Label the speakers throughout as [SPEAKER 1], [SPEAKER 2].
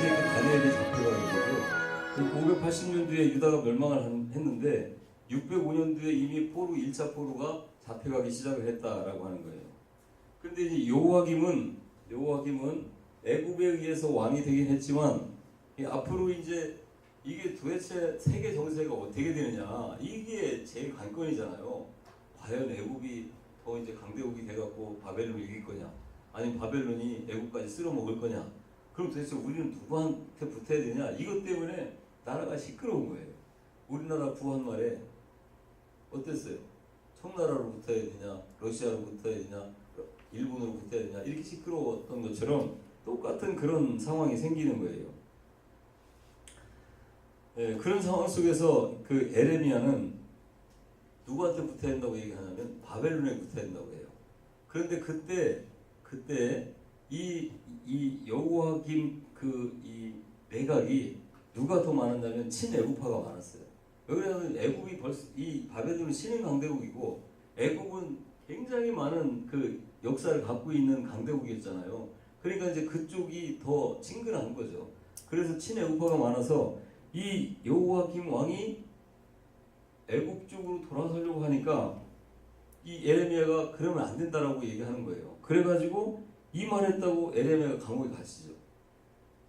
[SPEAKER 1] 이제 그 다니엘이 잡혀가게 되고 580년도에 유다가 멸망을 했는데 605년도에 이미 포로 1차 포로가 잡혀가기 시작을 했다라고 하는 거예요. 근데 이제 여호와김은 애굽에 의해서 왕이 되긴 했지만 앞으로 이제 이게 도대체 세계 정세가 어떻게 되느냐, 이게 제일 관건이잖아요. 과연 애굽이 더 이제 강대국이 돼갖고 바벨론을 이길 거냐, 아니면 바벨론이 애굽까지 쓸어먹을 거냐, 그럼 도대체 우리는 누구한테 붙어야 되냐, 이것 때문에 나라가 시끄러운 거예요. 우리나라 구한 말에 어땠어요? 청나라로 붙어야 되냐, 러시아로 붙어야 되냐, 일본으로 붙어야 되냐, 이렇게 시끄러웠던 것처럼 똑같은 그런 상황이 생기는 거예요. 예, 그런 상황 속에서 그 에레미야는 누구한테 붙어야 된다고 얘기하냐면 바벨론에 붙어야 된다고 해요. 그런데 그때 이 여호와김 이 내각이 누가 더 많았냐면 친애굽파가 많았어요. 왜냐하면 애굽이 벌써 이 바벨론은 신흥 강대국이고 애굽은 굉장히 많은 그 역사를 갖고 있는 강대국이었잖아요. 그러니까 이제 그쪽이 더 친근한 거죠. 그래서 친애굽파가 많아서 이 여호와김 왕이 애굽 쪽으로 돌아서려고 하니까 이 에레미야가 그러면 안 된다라고 얘기하는 거예요. 그래가지고 이 말했다고 에레미야가 감옥에 갇히죠.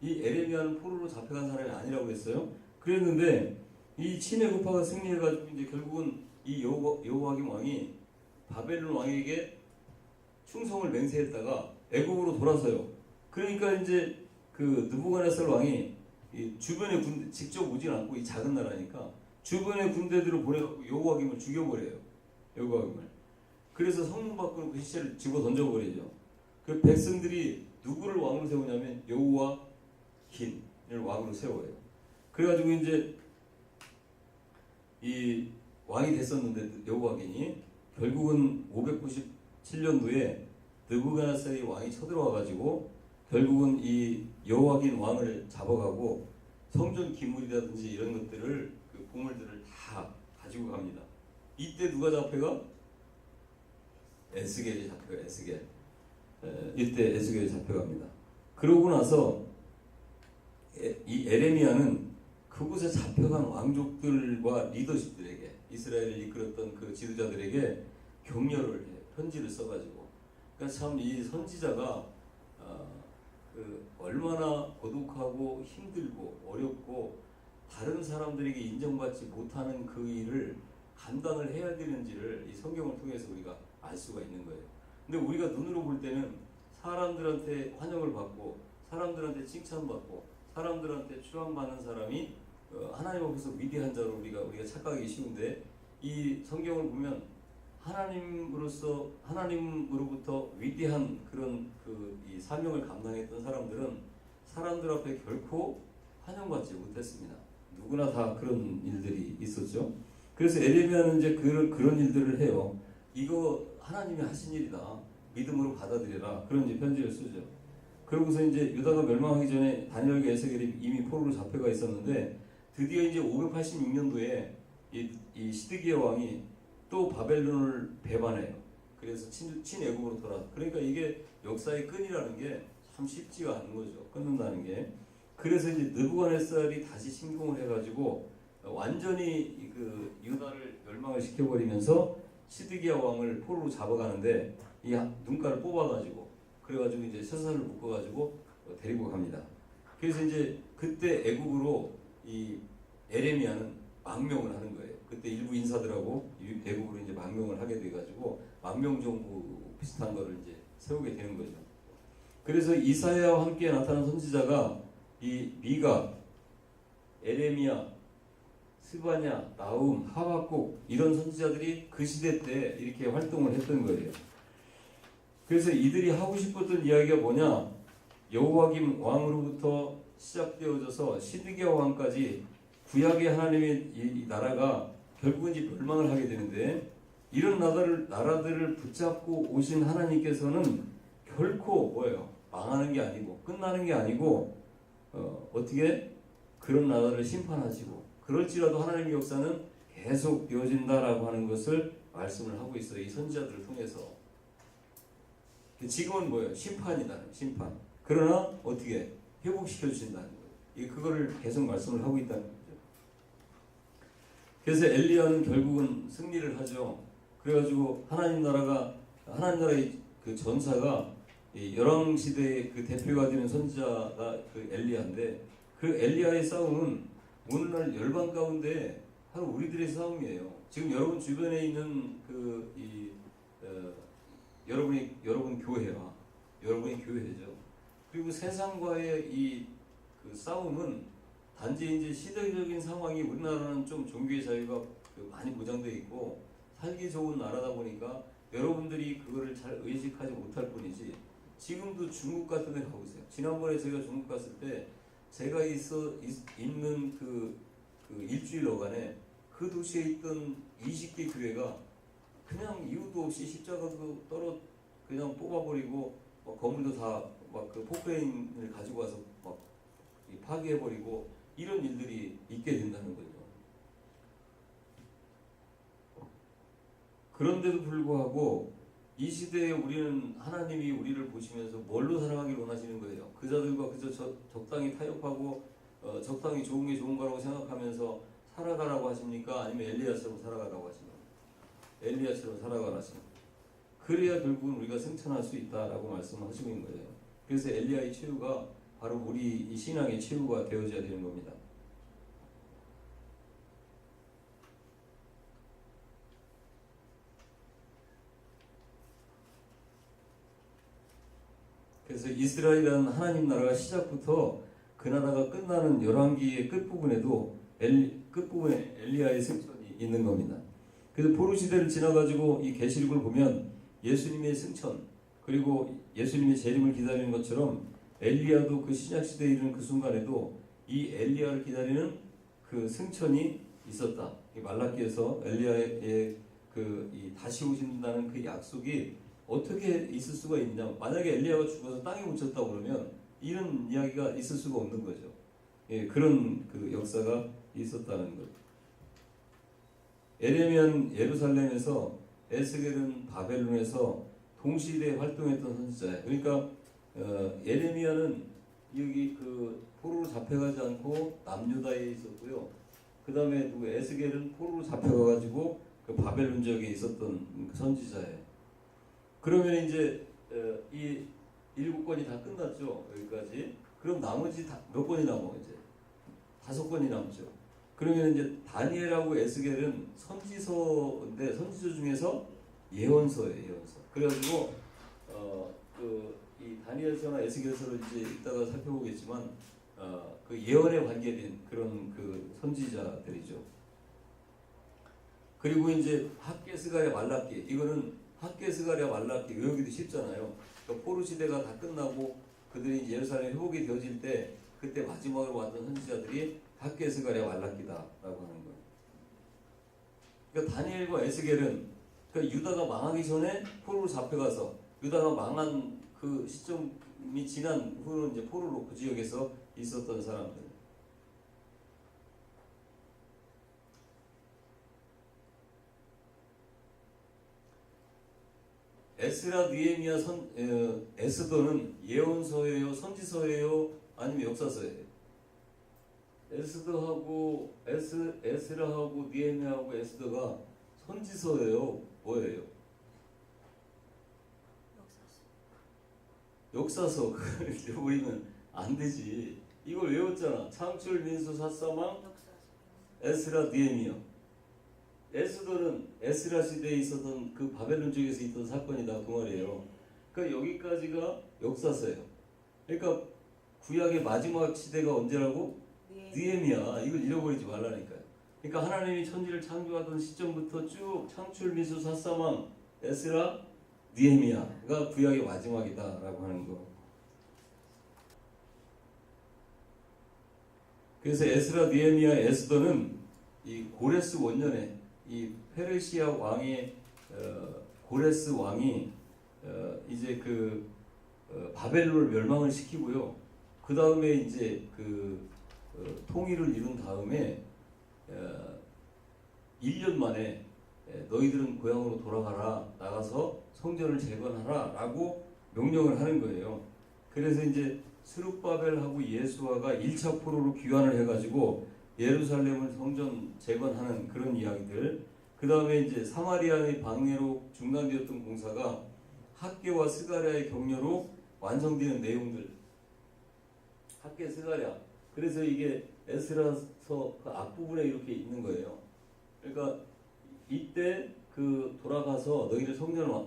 [SPEAKER 1] 이 에레미야는 포로로 잡혀간 사람이 아니라고 했어요. 그랬는데 이 친애굽파가 승리해가지고 이제 결국은 이 여호와김 왕이 바벨론 왕에게 충성을 맹세했다가 애굽으로 돌아서요. 그러니까 이제 그 느부갓네살 왕이 이 주변의 군대 직접 오진 않고, 이 작은 나라니까 주변의 군대들을 보내갖고 여호와김을 죽여버려요. 여호와김을. 그래서 성문 밖으로 그 시체를 집어 던져버리죠. 그 백성들이 누구를 왕으로 세우냐면 여호와김을 왕으로 세워요. 그래가지고 이제 이 왕이 됐었는데 여호와김이 결국은 597년도에 느부갓네살이 왕이 쳐들어와가지고 결국은 이 여호와김 왕을 잡아가고 성전 기물이라든지 이런 것들을, 그 보물들을 다 가지고 갑니다. 이때 누가 잡혀가? 에스겔이 잡혀가. 에스겔. 이때 에스겔이 잡혀갑니다. 그러고 나서 이 에레미야는 그곳에 잡혀간 왕족들과 리더십들에게, 이스라엘을 이끌었던 그 지도자들에게 격려를 해, 편지를 써가지고. 그러니까 참 이 선지자가 얼마나 고독하고 힘들고 어렵고 다른 사람들에게 인정받지 못하는 그 일을 감당을 해야 되는지를 이 성경을 통해서 우리가 알 수가 있는 거예요. 근데 우리가 눈으로 볼 때는 사람들한테 환영을 받고 사람들한테 칭찬받고 사람들한테 추앙받는 사람이 하나님 앞에서 위대한 자로 우리가 착각하기 쉬운데, 이 성경을 보면 하나님으로부터 위대한 그런 이 사명을 감당했던 사람들은 사람들 앞에 결코 환영받지 못했습니다. 누구나 다 그런 일들이 있었죠. 그래서 에레미야는 이제 그런 일들을 해요. 이거 하나님이 하신 일이다, 믿음으로 받아들여라, 그런 이제 편지를 쓰죠. 그러고서 이제 유다가 멸망하기 전에 다니엘과 에스겔이 이미 포로로 잡혀가 있었는데, 드디어 이제 586년도에 이 시드기야 왕이 또 바벨론을 배반해요. 그래서 친애굽으로 돌아. 그러니까 이게 역사의 끈이라는 게 참 쉽지가 않은 거죠. 끊는다는 게. 그래서 이제 느부갓네살이 다시 침공을 해가지고 완전히 그 유다를 멸망을 시켜버리면서 시드기야 왕을 포로로 잡아가는데, 이 눈깔을 뽑아가지고 그래가지고 이제 쇠사슬을 묶어가지고 데리고 갑니다. 그래서 이제 그때 애굽으로 이 에레미야는 망명을 하는 거예요. 그때 일부 인사들하고 애굽으로 이제 망명을 하게 돼가지고 망명정부 비슷한 거를 이제 세우게 되는 거죠. 그래서 이사야와 함께 나타난 선지자가 이 미가, 에레미야, 스바냐, 나훔, 하박국, 이런 선지자들이 그 시대 때 이렇게 활동을 했던 거예요. 그래서 이들이 하고 싶었던 이야기가 뭐냐? 여호와김 왕으로부터 시작되어져서 시드기야 왕까지 구약의 하나님의 이 나라가 결국은 이제 멸망을 하게 되는데, 이런 나라들을 붙잡고 오신 하나님께서는 결코 뭐예요? 망하는 게 아니고 끝나는 게 아니고 어떻게 그런 나라를 심판하시고, 그럴지라도 하나님의 역사는 계속 이어진다라고 하는 것을 말씀을 하고 있어요. 이 선지자들을 통해서. 지금은 뭐예요? 심판이다. 심판. 그러나 어떻게 회복시켜 주신다는 거예요. 그거를 계속 말씀을 하고 있다는 거죠. 그래서 엘리야는 결국은 승리를 하죠. 그래가지고 하나님 나라의 그 전사가 이 열왕 시대의 그 대표가 되는 선지자가 그 엘리야인데, 그 엘리야의 싸움은 오늘날 열방 가운데 바로 우리들의 싸움이에요. 지금 여러분 주변에 있는 여러분 교회와 여러분의 교회죠. 그리고 세상과의 그 싸움은 단지 이제 시대적인 상황이, 우리나라는 좀 종교의 자유가 많이 보장되어 있고 살기 좋은 나라다 보니까 여러분들이 그거를 잘 의식하지 못할 뿐이지, 지금도 중국 같은 데 가보세요. 지난번에 제가 중국 갔을 때 제가 있는 그 일주일 어간에 그 도시에 있던 20개 교회가 그냥 이유도 없이 십자가도 그냥 뽑아버리고 건물도 다 막 그 포크레인을 가지고 와서 막 파괴해버리고 이런 일들이 있게 된다는 거죠. 그런데도 불구하고 이 시대에 우리는 하나님이 우리를 보시면서 뭘로 살아가길 원하시는 거예요. 그자들과 그저 적당히 타협하고 적당히 좋은 게 좋은 거라고 생각하면서 살아가라고 하십니까? 아니면 엘리야처럼 살아가라고 하십니까? 엘리야처럼 살아가라 하십니까? 그래야 결국은 우리가 승천할 수 있다라고 말씀하시고 있는 거예요. 그래서 엘리야의 최후가 바로 우리 이 신앙의 최후가 되어져야 되는 겁니다. 그래서 이스라엘이라는 하나님 나라가 시작부터 그 나라가 끝나는 열왕기의 끝부분에도 끝부분에 엘리야의 승천이 있는 겁니다. 그래서 포로 시대를 지나가지고 이 계시록을 보면 예수님의 승천, 그리고 예수님의 재림을 기다리는 것처럼 엘리야도 그 신약 시대에 이르는 그 순간에도 이 엘리야를 기다리는 그 승천이 있었다. 이 말라기에서 엘리야의 이 다시 오신다는 그 약속이 어떻게 있을 수가 있냐? 만약에 엘리야가 죽어서 땅에 묻혔다 그러면 이런 이야기가 있을 수가 없는 거죠. 그런 그 역사가 있었다는 것. 에레미야는 예루살렘에서, 에스겔은 바벨론에서 동시대에 활동했던 선지자예요. 그러니까 예레미야는 여기 그 포로로 잡혀가지 않고 남유다에 있었고요. 그 다음에 에스겔은 포로로 잡혀가가지고 그 바벨론 지역에 있었던 선지자예요. 그러면 이제 이 7권이 다 끝났죠. 여기까지. 그럼 나머지 몇 권이 남아 이제? 5권이 남죠. 그러면 이제 다니엘하고 에스겔은 선지서인데 선지서 중에서 예언서예요. 예언서. 그래가지고 이 다니엘서나 에스겔서를 이제 이따가 살펴보겠지만 그 예언에 관계된 그런 그 선지자들이죠. 그리고 이제 학개, 스가랴, 말라기, 이거는 학개, 스가랴, 말라기 외우기도 쉽잖아요. 그러니까 포로 시대가 다 끝나고 그들이 예루살렘 회복이 되어질 때 그때 마지막으로 왔던 선지자들이 학개, 스가랴, 말라기다라고 하는 거예요. 그러니까 다니엘과 에스겔은 그러니까 유다가 망하기 전에 포로로 잡혀가서 유다가 망한 그 시점이 지난 후는 이제 포로로 그 지역에서 있었던 사람들. 에스라, 느헤미야, 에스더는 예언서예요, 선지서예요, 아니면 역사서예요? 에스라하고 느헤미야하고 에스더가 선지서예요, 뭐예요? 역사서. 그걸 외우면 안 되지. 이걸 외웠잖아. 창출, 민수, 사사망, 에스라, 느헤미야. 에스더는 에스라 시대에 있었던 그 바벨론 쪽에서 있던 사건이다 그 말이에요. 그러니까 여기까지가 역사서예요. 그러니까 구약의 마지막 시대가 언제라고? 느헤미야. 이걸 잃어버리지 말라니까요. 그러니까 하나님이 천지를 창조하던 시점부터 쭉 창출, 민수, 사사망, 에스라, 느헤미야가 구약의 마지막이다라고 하는 거. 그래서 에스라, 느헤미야, 에스더는 이 고레스 원년에 이 페르시아 왕의 고레스 왕이 이제 그 바벨론을 멸망을 시키고요. 그 다음에 이제 그 통일을 이룬 다음에 1년 만에 너희들은 고향으로 돌아가라, 나가서 성전을 재건하라 라고 명령을 하는 거예요. 그래서 이제 스룹바벨하고 예수아가 1차 포로로 귀환을 해가지고 예루살렘을 성전 재건하는 그런 이야기들. 그 다음에 이제 사마리아의 방해로 중단되었던 공사가 학개와 스가랴의 격려로 완성되는 내용들. 학개, 스가랴. 그래서 이게 에스라서 그 앞부분에 이렇게 있는 거예요. 그러니까 이때 그 돌아가서 너희들 성전을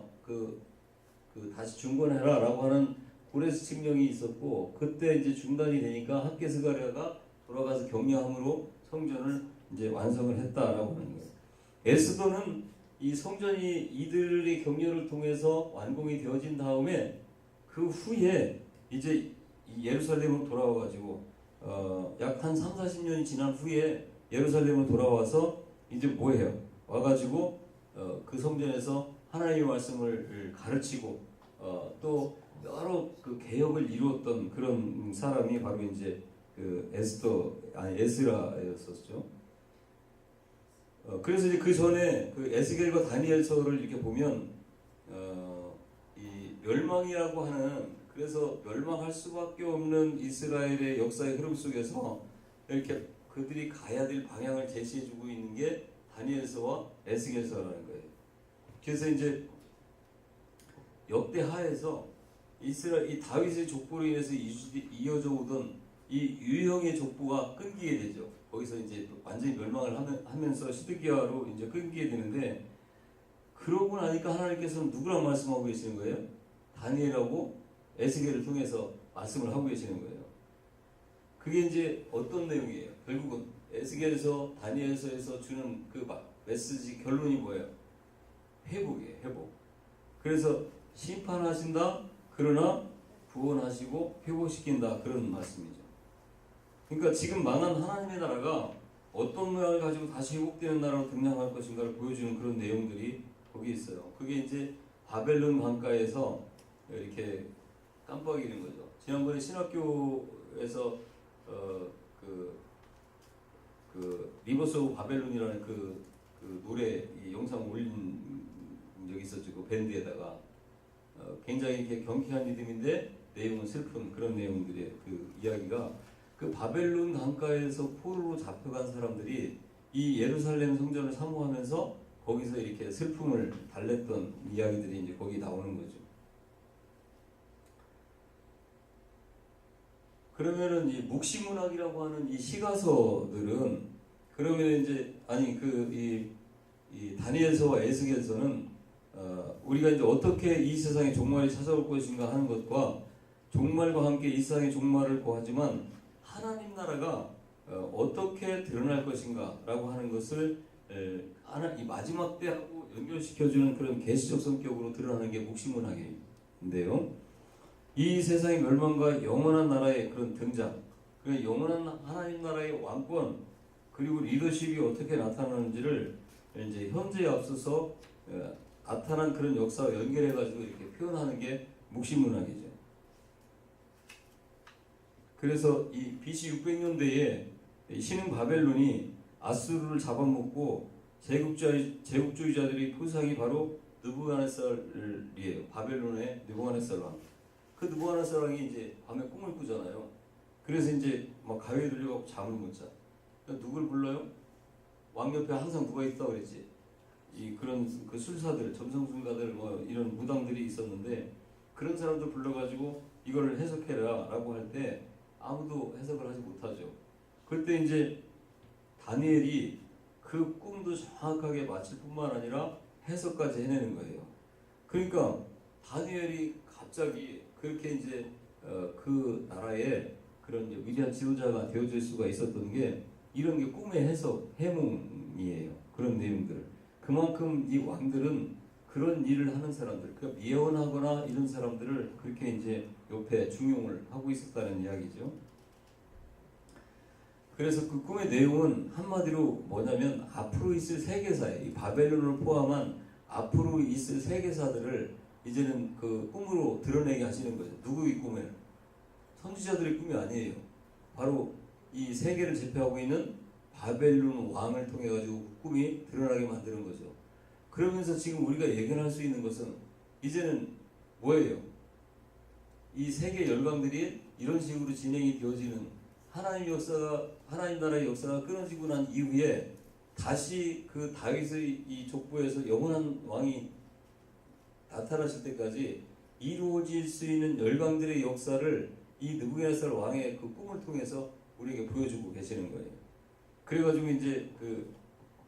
[SPEAKER 1] 다시 중건해라라고 하는 고레스 칙령이 있었고, 그때 이제 중단이 되니까 학개 스가랴가 돌아가서 격려함으로 성전을 이제 완성을 했다라고 하는 거예요. 에스더는 이 성전이 이들의 격려를 통해서 완공이 되어진 다음에 그 후에 이제 예루살렘으로 돌아와가지고 약 한 3, 40년이 지난 후에 예루살렘으로 돌아와서 이제 뭐해요? 와가지고 그 성전에서 하나님의 말씀을 가르치고 또 여러 그 개혁을 이루었던 그런 사람이 바로 이제 그 에스라였었죠. 그래서 이제 그 전에 그 에스겔과 다니엘서를 이렇게 보면 이 멸망이라고 하는, 그래서 멸망할 수밖에 없는 이스라엘의 역사의 흐름 속에서 이렇게 그들이 가야 될 방향을 제시해주고 있는 게 다니엘서와 에스겔서라는 거예요. 그래서 이제 역대하에서 이 다윗의 족보로 인해서 이어져 오던 이 유형의 족보가 끊기게 되죠. 거기서 이제 완전히 멸망을 하면서 시드기야로 이제 끊기게 되는데, 그러고 나니까 하나님께서는 누구랑 말씀하고 계시는 거예요? 다니엘하고 에스겔을 통해서 말씀을 하고 계시는 거예요. 그게 이제 어떤 내용이에요? 결국은 에스겔에서 다니엘서에서 주는 그 메시지 결론이 뭐예요? 회복이에요. 회복. 그래서 심판하신다, 그러나 구원하시고 회복시킨다, 그런 말씀이죠. 그러니까 지금 망한 하나님의 나라가 어떤 모양을 가지고 다시 회복되는 나라로 등장할 것인가를 보여주는 그런 내용들이 거기 있어요. 그게 이제 바벨론 강가에서 이렇게 깜빡이는 거죠. 지난번에 신학교에서 리버스 오브 바벨론이라는 그 노래 영상 올린 적이 있었죠. 그 밴드에다가 굉장히 이렇게 경쾌한 리듬인데 내용은 슬픈 그런 내용들의 그 이야기가, 그 바벨론 강가에서 포로로 잡혀간 사람들이 이 예루살렘 성전을 사모하면서 거기서 이렇게 슬픔을 달랬던 이야기들이 이제 거기 나오는 거죠. 그러면은 이 묵시문학이라고 하는 이 시가서들은, 그러면 이제 이 다니엘서와 에스겔서는 우리가 이제 어떻게 이 세상의 종말이 찾아올 것인가 하는 것과 종말과 함께 이 세상의 종말을 고하지만 하나님 나라가 어떻게 드러날 것인가라고 하는 것을 이 마지막 때하고 연결시켜주는 그런 계시적 성격으로 드러나는 게 묵시문학인데요. 이 세상의 멸망과 영원한 나라의 그런 등장, 그 영원한 하나님 나라의 왕권, 그리고 리더십이 어떻게 나타나는지를 이제 현재에 앞서서 나타난 그런 역사와 연결해가지고 이렇게 표현하는 게 묵시문학이죠. 그래서 이 BC 600년대에 신흥 바벨론이 아수르를 잡아먹고 제국주의자들의 표상이 바로 느부갓네살이에요. 바벨론의 느부갓네살 왕. 그 느부갓네살 왕이 이제 밤에 꿈을 꾸잖아요. 그래서 이제 막 가위에 들려갖고 잠을 못 자. 누굴 불러요? 왕 옆에 항상 누가 있다고 그랬지. 그런 그 술사들, 점성술가들 뭐 이런 무당들이 있었는데, 그런 사람들 불러가지고 이거를 해석해라라고 할 때 아무도 해석을 하지 못하죠. 그때 이제 다니엘이 그 꿈도 정확하게 맞힐 뿐만 아니라 해석까지 해내는 거예요. 그러니까 다니엘이 갑자기 그렇게 이제 그 나라의 그런 위대한 지도자가 되어질 수가 있었던 게 이런 게 꿈의 해석, 해몽이에요. 그런 내용들. 그만큼 이 왕들은 그런 일을 하는 사람들, 그러니까 예언하거나 이런 사람들을 그렇게 이제 옆에 중용을 하고 있었다는 이야기죠. 그래서 그 꿈의 내용은 한마디로 뭐냐면 앞으로 있을 세계사에, 이 바벨론을 포함한 앞으로 있을 세계사들을 이제는 그 꿈으로 드러내게 하시는 거죠. 누구의 꿈이에요? 선지자들의 꿈이 아니에요. 바로 이 세계를 제패하고 있는 바벨론 왕을 통해 가지고 꿈이 드러나게 만드는 거죠. 그러면서 지금 우리가 예견할 수 있는 것은 이제는 뭐예요? 이 세계 열강들이 이런 식으로 진행이 되어지는 하나님 나라의 역사가 끊어지고 난 이후에 다시 그 다윗의 이 족보에서 영원한 왕이 나타나실 때까지 이루어질 수 있는 열방들의 역사를 이 느부갓네살 왕의 그 꿈을 통해서 우리에게 보여주고 계시는 거예요. 그래가지고 이제 그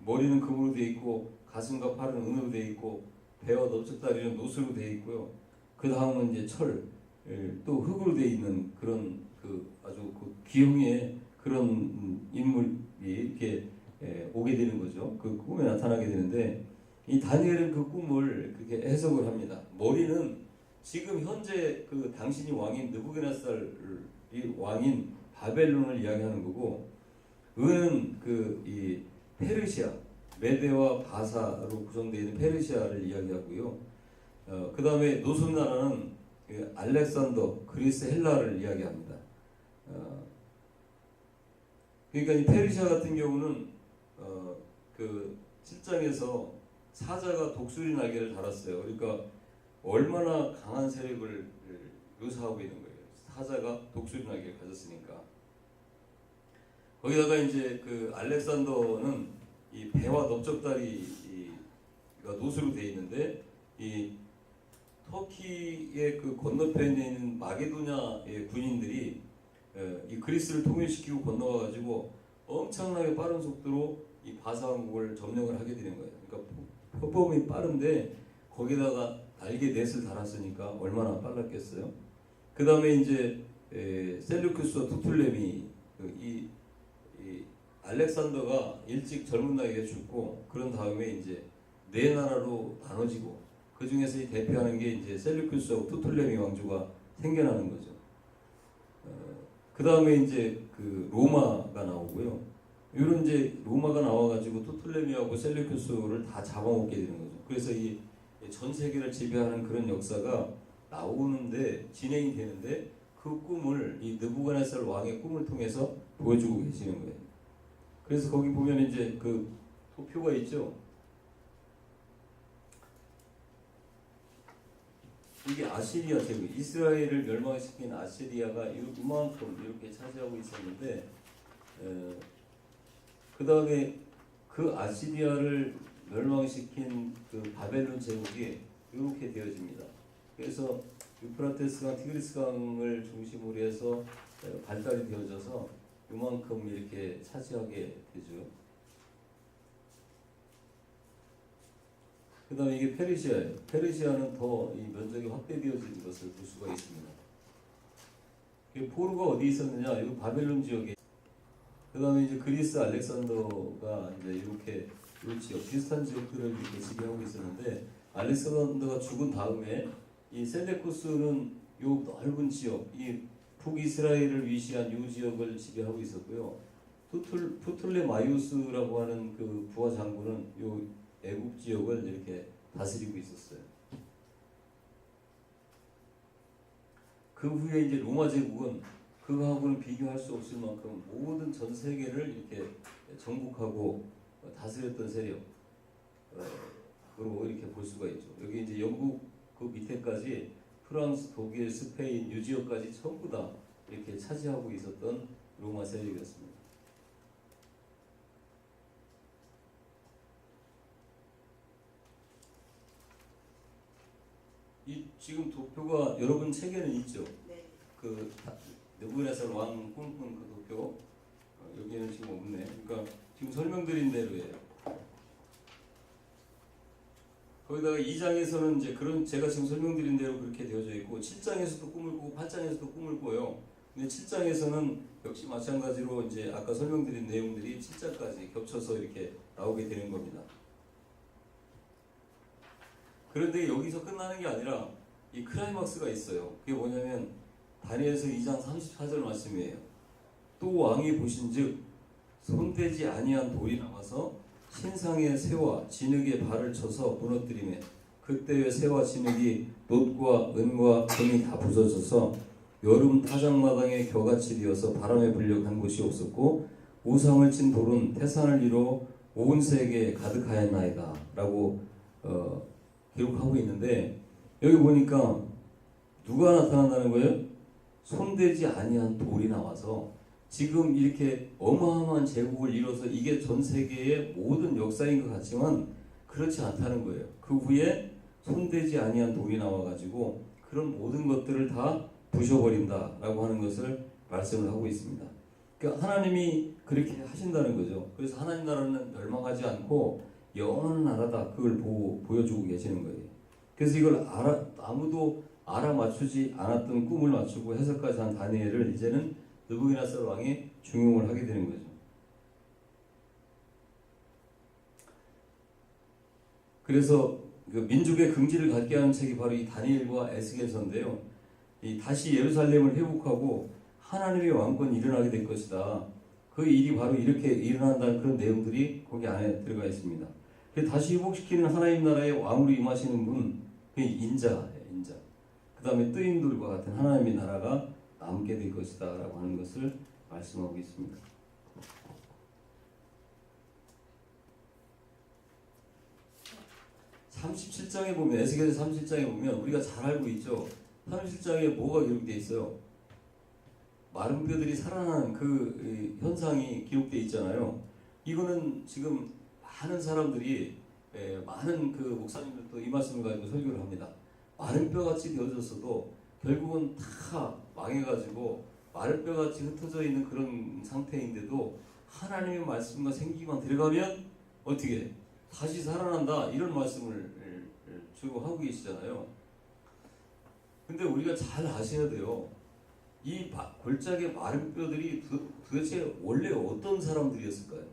[SPEAKER 1] 머리는 금으로 되어 있고 가슴과 팔은 은으로 되어 있고 배와 넓적다리는 노수로 되어 있고요. 그 다음은 이제 철, 또 흙으로 되어 있는 그런 그 아주 그 기형의 그런 인물이 이렇게 오게 되는 거죠. 그 꿈에 나타나게 되는데 이 다니엘은 그 꿈을 그렇게 해석을 합니다. 머리는 지금 현재 그 당신이 왕인 느부갓네살이 왕인 바벨론을 이야기하는 거고, 은은 그 이 페르시아, 메데와 바사로 구성되어 있는 페르시아를 이야기하고요. 그 다음에 노숙나라는 그 알렉산더, 그리스 헬라를 이야기합니다. 그러니까 이 페르시아 같은 경우는 그 7장에서 사자가 독수리 날개를 달았어요. 그러니까 얼마나 강한 세력을 묘사하고 있는 거예요. 사자가 독수리 날개를 가졌으니까. 거기다가 이제 그 알렉산더는 이 배와 넓적다리가 노수로 되어 있는데, 이 터키의 그 건너편에 있는 마게도냐의 군인들이 이 그리스를 통일시키고 건너가 가지고 엄청나게 빠른 속도로 이 바사 왕국을 점령을 하게 되는 거예요. 그러니까 표범이 빠른데 거기다가 날개 넷을 달았으니까 얼마나 빨랐겠어요. 그 다음에 이제 셀루크스와 투툴레미, 이 알렉산더가 일찍 젊은 나이에 죽고, 그런 다음에 이제 네 나라로 나눠지고, 그 중에서 대표하는 게 이제 셀루크스하고 투툴레미 왕조가 생겨나는 거죠. 그 다음에 이제 그 로마가 나오고요. 이런 이제 로마가 나와가지고 투툴레미하고 셀루크스를 다 잡아먹게 되는 거죠. 그래서 이 전 세계를 지배하는 그런 역사가 나오는데, 진행이 되는데, 그 꿈을 이 느부갓네살 왕의 꿈을 통해서 보여주고 계시는 거예요. 그래서 거기 보면 이제 그 도표가 있죠. 이게 아시리아 제국, 이스라엘을 멸망시킨 아시리아가 이만큼 이렇게 차지하고 있었는데, 그 다음에 그 아시리아를 멸망시킨 그 바벨론 제국이 이렇게 되어집니다. 그래서 유프라테스강, 티그리스강을 중심으로 해서 발달이 되어져서 이만큼 이렇게 차지하게 되죠. 그 다음에 이게 페르시아예요. 페르시아는 더 이 면적이 확대되어진 것을 볼 수가 있습니다. 포로가 어디 있었느냐? 이거 바벨론 지역에. 그 다음에 이제 그리스 알렉산더가 이제 이렇게 이 지역, 비슷한 지역들을 이렇게 지배하고 있었는데, 알렉산더가 죽은 다음에 이 셀레쿠스는 요 넓은 지역, 이 북이스라엘을 위시한 이 지역을 지배하고 있었고요. 프툴레마이오스라고 하는 그 부하 장군은 요 애국 지역을 이렇게 다스리고 있었어요. 그 후에 이제 로마 제국은 그하고는 비교할 수 없을 만큼 모든 전 세계를 이렇게 정복하고 다스렸던 세력으로 이렇게 볼 수가 있죠. 여기 이제 영국 그 밑에까지 프랑스, 독일, 스페인, 이 지역까지 전부 다 이렇게 차지하고 있었던 로마 세력이었습니다. 이 지금 도표가 여러분 책에는 있죠.
[SPEAKER 2] 네.
[SPEAKER 1] 그 느부갓네살 왕 꿈꾼 그 도표, 여기는 지금 없네. 그러니까 지금 설명드린 대로예요. 거기다가 2장에서는 이제 그런 제가 지금 설명드린 대로 그렇게 되어져 있고, 7장에서도 꿈을 꾸고 8장에서도 꿈을 꿔요. 근데 7장에서는 역시 마찬가지로 이제 아까 설명드린 내용들이 7장까지 겹쳐서 이렇게 나오게 되는 겁니다. 그런데 여기서 끝나는 게 아니라 이 클라이막스가 있어요. 그게 뭐냐면 다니엘서 2장 34절 말씀이에요. 또 왕이 보신즉 손대지 아니한 돌이 나와서 신상의 새와 진흙에 발을 쳐서 무너뜨리매 그때의 새와 진흙이 놋과 은과 금이 다 부서져서 여름 타작마당에 겨같이 되어서 바람에 불려 간 곳이 없었고 우상을 친 돌은 태산을 이뤄 온 세계에 가득하였나이다 라고 기록하고 있는데, 여기 보니까 누가 나타난다는 거예요? 손대지 아니한 돌이 나와서 지금 이렇게 어마어마한 제국을 이뤄서 이게 전 세계의 모든 역사인 것 같지만 그렇지 않다는 거예요. 그 후에 손대지 아니한 돌이 나와가지고 그런 모든 것들을 다 부셔버린다라고 하는 것을 말씀을 하고 있습니다. 그러니까 하나님이 그렇게 하신다는 거죠. 그래서 하나님 나라는 멸망하지 않고 영원한 나라다. 그걸 보여주고 계시는 거예요. 그래서 이걸 아무도 알아맞추지 않았던 꿈을 맞추고 해석까지 한 다니엘을 이제는 느부갓네살 왕이 중용을 하게 되는 거죠. 그래서 그 민족의 긍지를 갖게 하는 책이 바로 이 다니엘과 에스겔서인데요. 이 다시 예루살렘을 회복하고 하나님의 왕권이 일어나게 될 것이다. 그 일이 바로 이렇게 일어난다는 그런 내용들이 거기 안에 들어가 있습니다. 다시 회복시키는 하나님 나라의 왕으로 임하시는 분, 그 인자예요, 인자. 그 다음에 뜨인돌과 같은 하나님의 나라가 남게 될 것이다 라고 하는 것을 말씀하고 있습니다. 에스겔서 37장에 보면 우리가 잘 알고 있죠. 37장에 뭐가 기록되어 있어요? 마른 뼈들이 살아나는 그 현상이 기록되어 있잖아요. 이거는 지금 많은 사람들이 많은 그 목사님들도 이 말씀을 가지고 설교를 합니다. 마른 뼈같이 되어졌어도 결국은 다 망해가지고 마른 뼈같이 흩어져 있는 그런 상태인데도 하나님의 말씀과 생기만 들어가면 어떻게 다시 살아난다 이런 말씀을 주고 하고 계시잖아요. 근데 우리가 잘 아셔야 돼요. 이 골짜기의 마른 뼈들이 도대체 원래 어떤 사람들이었을까요?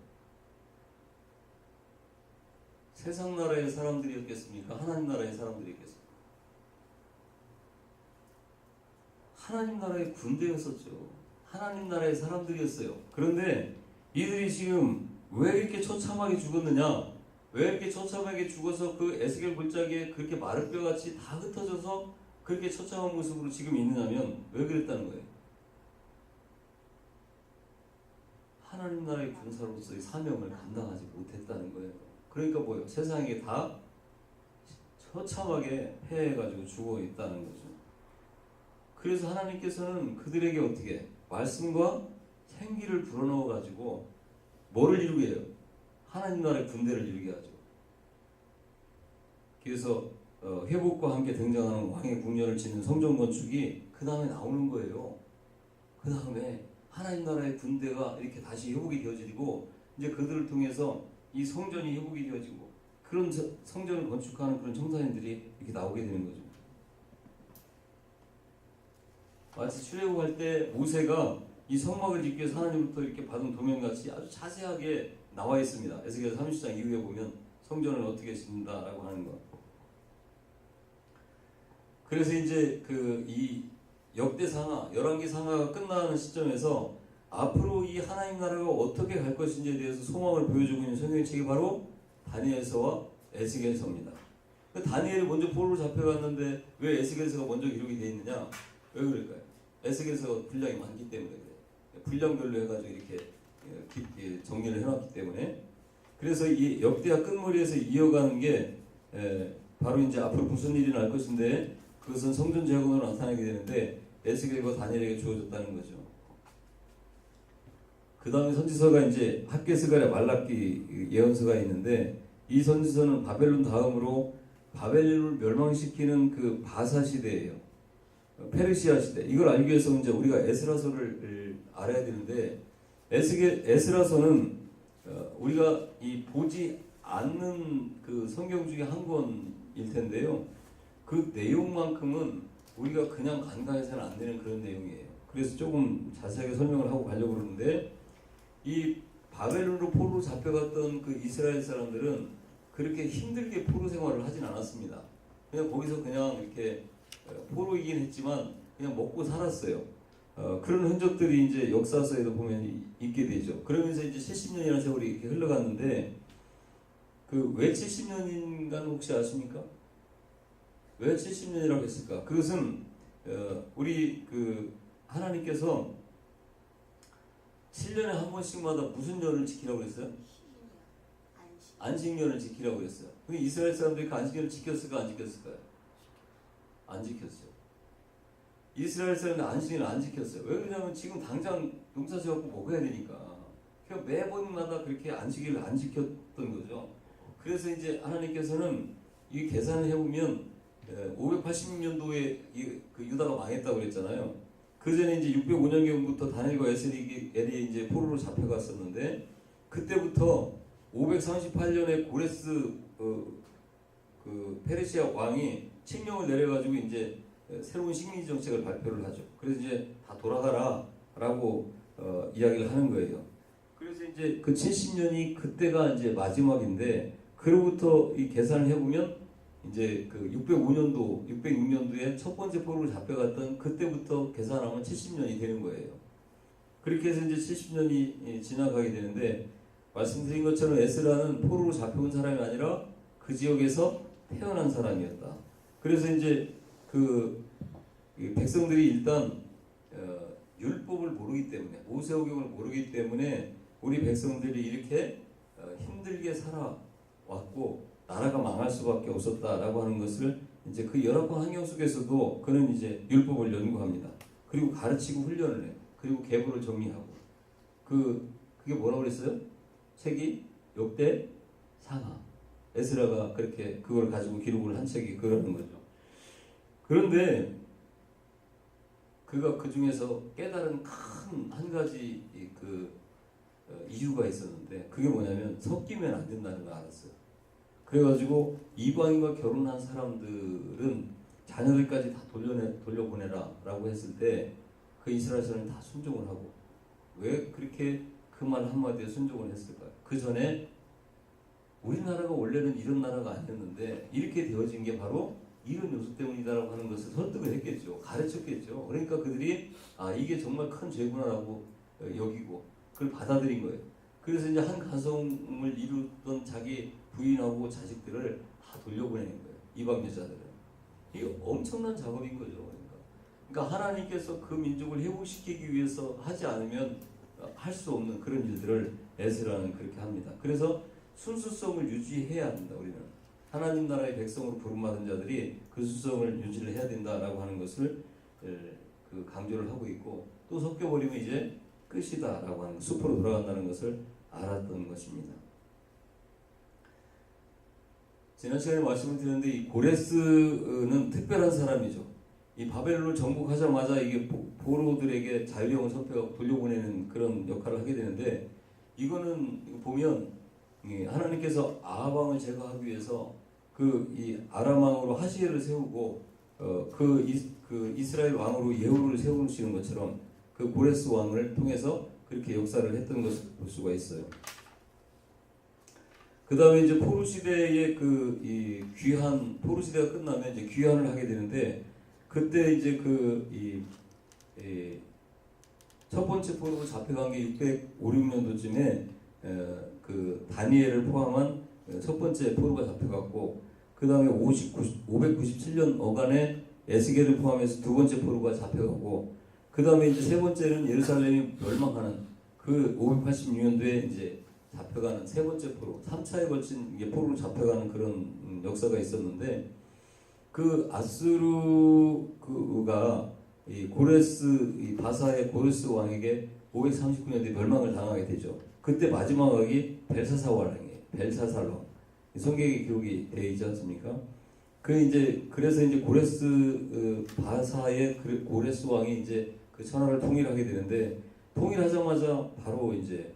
[SPEAKER 1] 세상 나라의 사람들이었겠습니까? 하나님 나라의 사람들이었겠습니까? 하나님 나라의 군대였었죠. 하나님 나라의 사람들이었어요. 그런데 이들이 지금 왜 이렇게 처참하게 죽었느냐? 왜 이렇게 처참하게 죽어서 그 에스겔 골짜기에 그렇게 마른 뼈같이 다 흩어져서 그렇게 처참한 모습으로 지금 있느냐면 왜 그랬다는 거예요? 하나님 나라의 군사로서의 사명을 감당하지 못했다는 거예요. 그러니까 뭐예요? 세상에 다 처참하게 패해가지고 죽어 있다는 거죠. 그래서 하나님께서는 그들에게 어떻게 말씀과 생기를 불어넣어가지고 뭐를 이루게 해요? 하나님 나라의 군대를 이루게 하죠. 그래서 회복과 함께 등장하는 왕의 궁전을 짓는 성전 건축이 그 다음에 나오는 거예요. 그 다음에 하나님 나라의 군대가 이렇게 다시 회복이 되어지고 이제 그들을 통해서 이 성전이 회복이 되어지고 그런 성전을 건축하는 그런 청사진들이 이렇게 나오게 되는 거죠. 마치 출애굽할 때 모세가 이 성막을 짓기 위해서 하나님부터 이렇게 받은 도면같이 아주 자세하게 나와 있습니다. 에스겔서 30장 이후에 보면 성전을 어떻게 짓는다라고 하는 것. 그래서 이제 이 역대상하, 열왕기상하가 끝나는 시점에서 앞으로 이 하나님 나라가 어떻게 갈 것인지에 대해서 소망을 보여주고 있는 성경의 책이 바로 다니엘서와 에스겔서입니다. 다니엘이 먼저 포로로 잡혀갔는데 왜 에스겔서가 먼저 기록이 되어 있느냐? 왜 그럴까요? 에스겔서가 분량이 많기 때문에 그래요. 분량별로 해가지고 이렇게 깊게 정리를 해놨기 때문에. 그래서 이 역대하 끝머리에서 이어가는 게 바로 이제 앞으로 무슨 일이 날 것인데 그것은 성전 재건으로 나타나게 되는데 에스겔과 다니엘에게 주어졌다는 거죠. 그 다음에 선지서가 이제 학개스갈의 말라기 예언서가 있는데 이 선지서는 바벨론 다음으로 바벨론을 멸망시키는 그 바사 시대예요. 페르시아 시대. 이걸 알기 위해서 이제 우리가 에스라서를 알아야 되는데 에스라서는 우리가 이 보지 않는 그 성경 중에 한 권일 텐데요. 그 내용만큼은 우리가 그냥 간과해서는 안 되는 그런 내용이에요. 그래서 조금 자세하게 설명을 하고 가려고 그러는데 이 바벨론으로 포로로 잡혀갔던 그 이스라엘 사람들은 그렇게 힘들게 포로 생활을 하진 않았습니다. 그냥 거기서 그냥 이렇게 포로이긴 했지만 그냥 먹고 살았어요. 그런 흔적들이 이제 역사서에도 보면 있게 되죠. 그러면서 이제 70년이라는 세월이 이렇게 흘러갔는데 그 왜 70년인가는 혹시 아십니까? 왜 70년이라고 했을까? 그것은 우리 그 하나님께서 7년에 한 번씩마다 무슨 년을 지키라고 했어요? 안식년을 지키라고 했어요. 그럼 이스라엘 사람들이 그 안식년을 지켰을까 안 지켰을까요? 안 지켰어요. 이스라엘 사람은 안식일을 안 지켰어요. 왜 그러냐면 지금 당장 농사 지어갖고 먹어야 되니까. 그러니까 매번마다 그렇게 안식일을 안 지켰던 거죠. 그래서 이제 하나님께서는 이 계산을 해보면 580년도에 그 유다가 망했다고 그랬잖아요. 그 전에 이제 605년경부터 다니엘과 에셀이 이제 포로로 잡혀갔었는데 그때부터 538년에 고레스 그 페르시아 왕이 칙령을 내려가지고 이제 새로운 식민지 정책을 발표를 하죠. 그래서 이제 다 돌아가라라고 이야기를 하는 거예요. 그래서 이제 그 70년이 그때가 이제 마지막인데 그로부터 이 계산을 해보면 이제 그 605년도, 606년도에 첫 번째 포로를 잡혀갔던 그때부터 계산하면 70년이 되는 거예요. 그렇게 해서 이제 70년이 지나가게 되는데 말씀드린 것처럼 에스라는 포로로 잡혀온 사람이 아니라 그 지역에서 태어난 사람이었다. 그래서 이제 그 백성들이 일단 율법을 모르기 때문에 모세오경을 모르기 때문에 우리 백성들이 이렇게 힘들게 살아왔고 나라가 망할 수밖에 없었다라고 하는 것을 이제 그 열악한 환경 속에서도 그는 이제 율법을 연구합니다. 그리고 가르치고 훈련을 해. 그리고 계보를 정리하고 그게 뭐라고 그랬어요? 책이 역대 상하. 에스라가 그렇게 그걸 가지고 기록을 한 책이 그러는 거죠. 그런데 그가 그 중에서 깨달은 큰 한 가지 이유가 있었는데 그게 뭐냐면 섞이면 안 된다는 걸 알았어요. 그래가지고 이방인과 결혼한 사람들은 자녀들까지 다 돌려보내라 라고 했을 때 그 이스라엘 사람이 다 순종을 하고 왜 그렇게 그 말 한마디에 순종을 했을까요? 그 전에 우리나라가 원래는 이런 나라가 아니었는데 이렇게 되어진 게 바로 이런 요소 때문이다라고 하는 것을 설득을 했겠죠. 가르쳤겠죠. 그러니까 그들이 이게 정말 큰 죄구나라고 여기고 그걸 받아들인 거예요. 그래서 이제 한 가정을 이루던 자기 부인하고 자식들을 다 돌려보내는 거예요. 이방 여자들은. 이게 엄청난 작업인 거죠. 그러니까 하나님께서 그 민족을 회복시키기 위해서 하지 않으면 할 수 없는 그런 일들을 에스라는 그렇게 합니다. 그래서 순수성을 유지해야 한다. 우리는 하나님 나라의 백성으로 부름받은 자들이 그 순수성을 유지를 해야 된다라고 하는 것을 강조를 하고 있고 또 섞여버리면 이제 끝이다라고 하는 숲으로 돌아간다는 것을 알았던 것입니다. 지난 시간에 말씀을 드렸는데 이 고레스는 특별한 사람이죠. 이 바벨론을 정복하자마자 이게 포로들에게 자유령을 선포하고 돌려보내는 그런 역할을 하게 되는데 이거는 보면 하나님께서 아합 왕을 제거하기 위해서 이 아람 왕으로 하시엘을 세우고 그 이스라엘 왕으로 예후를 세우시는 것처럼 그 고레스 왕을 통해서 그렇게 역사를 했던 것을 볼 수가 있어요. 그 다음에 이제 포로 시대의 이 귀환, 포로 시대가 끝나면 이제 귀환을 하게 되는데 그때 이제 첫 번째 포로로 잡혀간 게 605, 6년도쯤에 그 다니엘을 포함한 첫 번째 포로가 잡혀갔고 그 다음에 597년 어간에 에스겔을 포함해서 두 번째 포로가 잡혀가고 그 다음에 이제 세 번째는 예루살렘이 멸망하는 그 586년도에 이제 잡혀가는 세 번째 포로, 3차에 걸친 이게 포로로 잡혀가는 그런 역사가 있었는데 그 아수르가 이 고레스, 이 바사의 고레스 왕에게 539년도에 멸망을 당하게 되죠. 그때 마지막 왕이 벨사살 왕이에요. 벨사살 왕. 성경에 기록이 되어 있지 않습니까? 그래서 이제 고레스 바사의 고레스 왕이 이제 그 천하를 통일하게 되는데 통일하자마자 바로 이제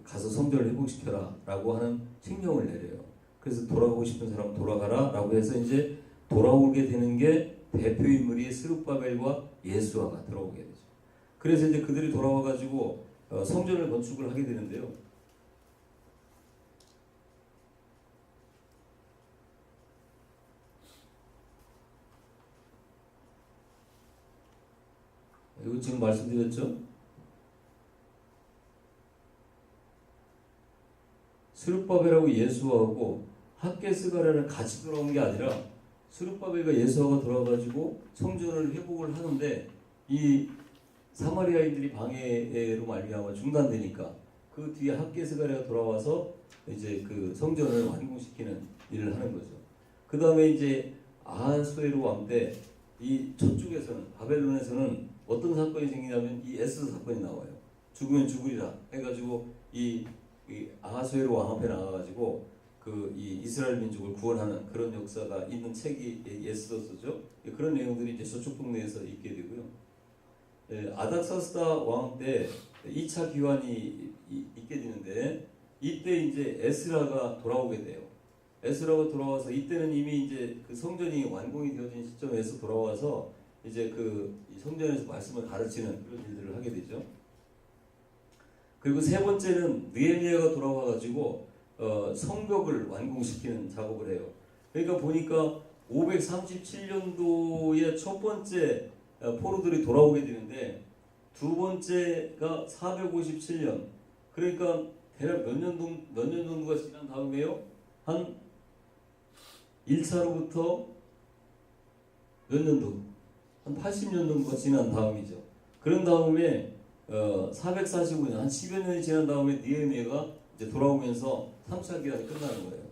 [SPEAKER 1] 가서 성전을 회복시켜라라고 하는 칙령을 내려요. 그래서 돌아가고 싶은 사람 돌아가라라고 해서 이제 돌아오게 되는 게 대표 인물이 스룹바벨과 예수아가 돌아오게 되죠. 그래서 이제 그들이 돌아와 가지고 성전을 건축을 하게 되는데요. 이거 지금 말씀드렸죠? 스룹바벨하고 예수아하고 학개스가랴를 같이 돌아온 게 아니라 스룹바벨과 예수아가 돌아가지고 성전을 회복을 하는데 이 사마리아인들이 방해로 말미암아 중단되니까 그 뒤에 학개스가랴가 돌아와서 이제 그 성전을 완공시키는 일을 하는 거죠. 그 다음에 이제 아하수에로 왕 때 이 저쪽에서는 바벨론에서는 어떤 사건이 생기냐면 이 에스더 사건이 나와요. 죽으면 죽으리라 해가지고 이 아하수에로 왕 앞에 나가가지고 그 이 이스라엘 민족을 구원하는 그런 역사가 있는 책이 에스더서죠. 그런 내용들이 이제 저쪽 동네에서 있게 되고요. 아닥사스다 왕 때 2차 기환이 있게 되는데 이때 이제 에스라가 돌아오게 돼요. 에스라가 돌아와서 이때는 이미 이제 그 성전이 완공이 되어진 시점에서 돌아와서 이제 그 성전에서 말씀을 가르치는 그런 일들을 하게 되죠. 그리고 세 번째는 느헤미야가 돌아와가지고 성벽을 완공시키는 작업을 해요. 그러니까 보니까 537년도에 첫 번째 포로들이 돌아오게 되는데 두 번째가 457년. 그러니까 대략 몇 년 정도가 지난 다음에요. 한 1차로부터 몇 년도? 한 80년 정도가 지난 다음이죠. 그런 다음에 445년, 한 10여 년이 지난 다음에 느헤미야가 이제 돌아오면서 3차 기간이 끝나는 거예요.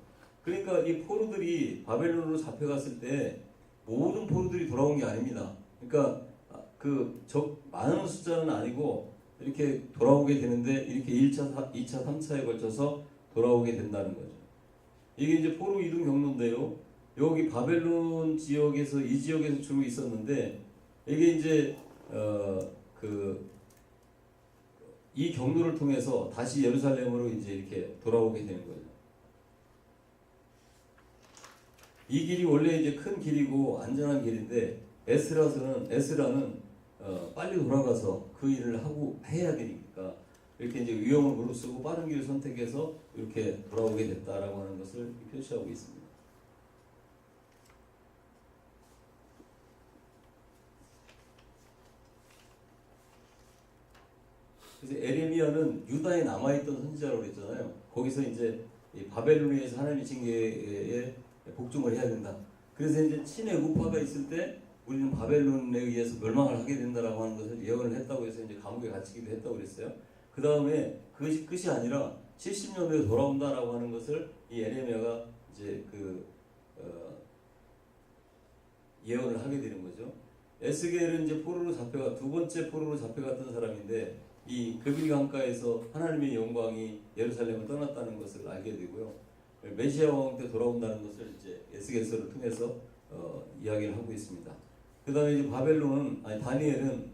[SPEAKER 1] 그러니까 이 포로들이 바벨론으로 잡혀갔을 때 모든 포로들이 돌아온 게 아닙니다. 그러니까 그 많은 숫자는 아니고 이렇게 돌아오게 되는데 이렇게 1차, 2차, 3차에 걸쳐서 돌아오게 된다는 거죠. 이게 이제 포로 이동 경로인데요. 여기 바벨론 지역에서 이 지역에서 주로 있었는데 이게 이제 이 경로를 통해서 다시 예루살렘으로 이제 이렇게 돌아오게 되는 거죠. 이 길이 원래 이제 큰 길이고 안전한 길인데 에스라는 빨리 돌아가서 그 일을 해야 되니까 이렇게 이제 위험을 무릅쓰고 빠른 길을 선택해서 이렇게 돌아오게 됐다라고 하는 것을 표시하고 있습니다. 그래서 에레미야는 유다에 남아있던 선지자라고 그랬잖아요. 거기서 이제 바벨론에 의해서 하나님의 징계에 복종을 해야 된다. 그래서 이제 친애국파가 있을 때 우리는 바벨론에 의해서 멸망을 하게 된다라고 하는 것을 예언을 했다고 해서 이제 감옥에 갇히기도 했다고 그랬어요. 그 다음에 그것이 끝이 아니라 70년도에 돌아온다라고 하는 것을 이 에레미야가 이제 예언을 하게 되는 거죠. 에스겔은 이제 두 번째 포로로 잡혀갔던 사람인데 이 그빌 강가에서 하나님의 영광이 예루살렘을 떠났다는 것을 알게 되고요. 메시아 왕 때 돌아온다는 것을 이제 에스겔서를 통해서 이야기를 하고 있습니다. 그 다음에 이제 다니엘은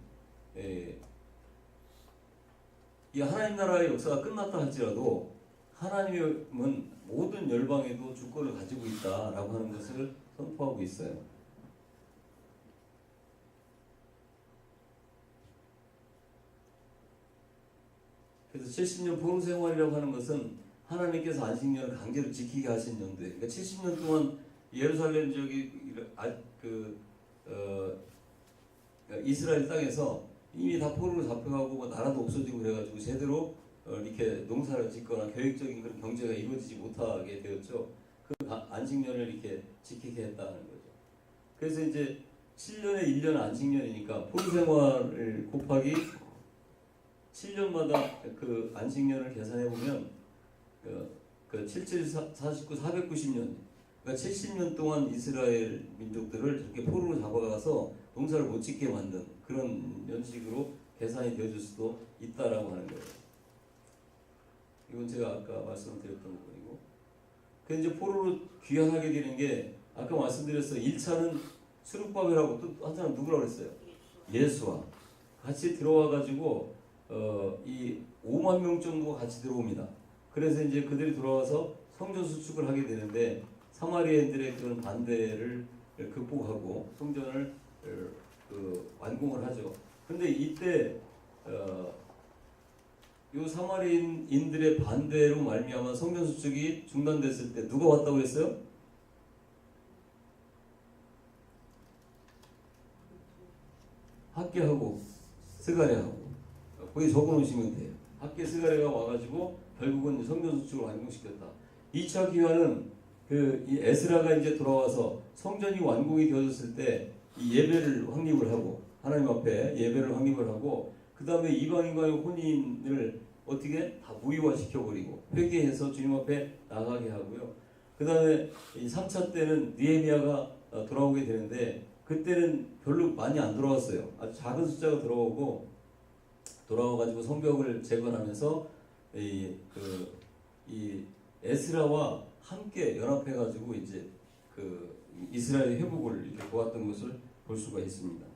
[SPEAKER 1] 이 하나님 나라의 역사가 끝났다 할지라도 하나님은 모든 열방에도 주권을 가지고 있다라고 하는 것을 선포하고 있어요. 그래서 70년 포로 생활이라고 하는 것은 하나님께서 안식년을 강제로 지키게 하신 연도예요. 그러니까 70년 동안 예루살렘 지역이 이스라엘 땅에서 이미 다 포로로 잡혀가고 나라도 없어지고 그래가지고 제대로 이렇게 농사를 짓거나 계획적인 그런 경제가 이루어지지 못하게 되었죠. 그 안식년을 이렇게 지키게 했다는 거죠. 그래서 이제 7년에 1년 안식년이니까 포로 생활을 곱하기 7년마다 그 안식년을 계산해 보면 49, 490년, 그러니까 70년 동안 이스라엘 민족들을 이렇게 포로로 잡아가서 농사를 못 짓게 만든 그런 연식으로 계산이 되어줄 수도 있다라고 하는 거예요. 이건 제가 아까 말씀드렸던 부분이고, 그 이제 포로로 귀환하게 되는 게 아까 말씀드렸어요. 1차는 스룹바벨하고 또 한 사람 누구라고 그랬어요? 예수와 같이 들어와가지고 이 5만 명 정도가 같이 들어옵니다. 그래서 이제 그들이 들어와서 성전 수축을 하게 되는데 사마리아인들의 그런 반대를 극복하고 성전을 완공을 하죠. 근데 이때 이 사마리아인들의 반대로 말미암아 성전 수축이 중단됐을 때 누가 왔다고 했어요? 학개하고 스가랴하고 거기 적어놓으시면 돼요. 학개 스가랴가 와가지고 결국은 성전 수축을 완공시켰다. 2차 기환은 이 에스라가 이제 돌아와서 성전이 완공이 되어졌을 때 이 예배를 확립을 하고 하나님 앞에 예배를 확립을 하고 그 다음에 이방인과의 혼인을 어떻게 다 무효화시켜버리고 회개해서 주님 앞에 나가게 하고요. 그 다음에 이 3차 때는 느헤미야가 돌아오게 되는데 그 그때는 별로 많이 안 돌아왔어요. 아주 작은 숫자가 돌아와가지고 성벽을 재건하면서 이 에스라와 함께 연합해가지고 이제 그 이스라엘 회복을 이렇게 도왔던 것을 볼 수가 있습니다.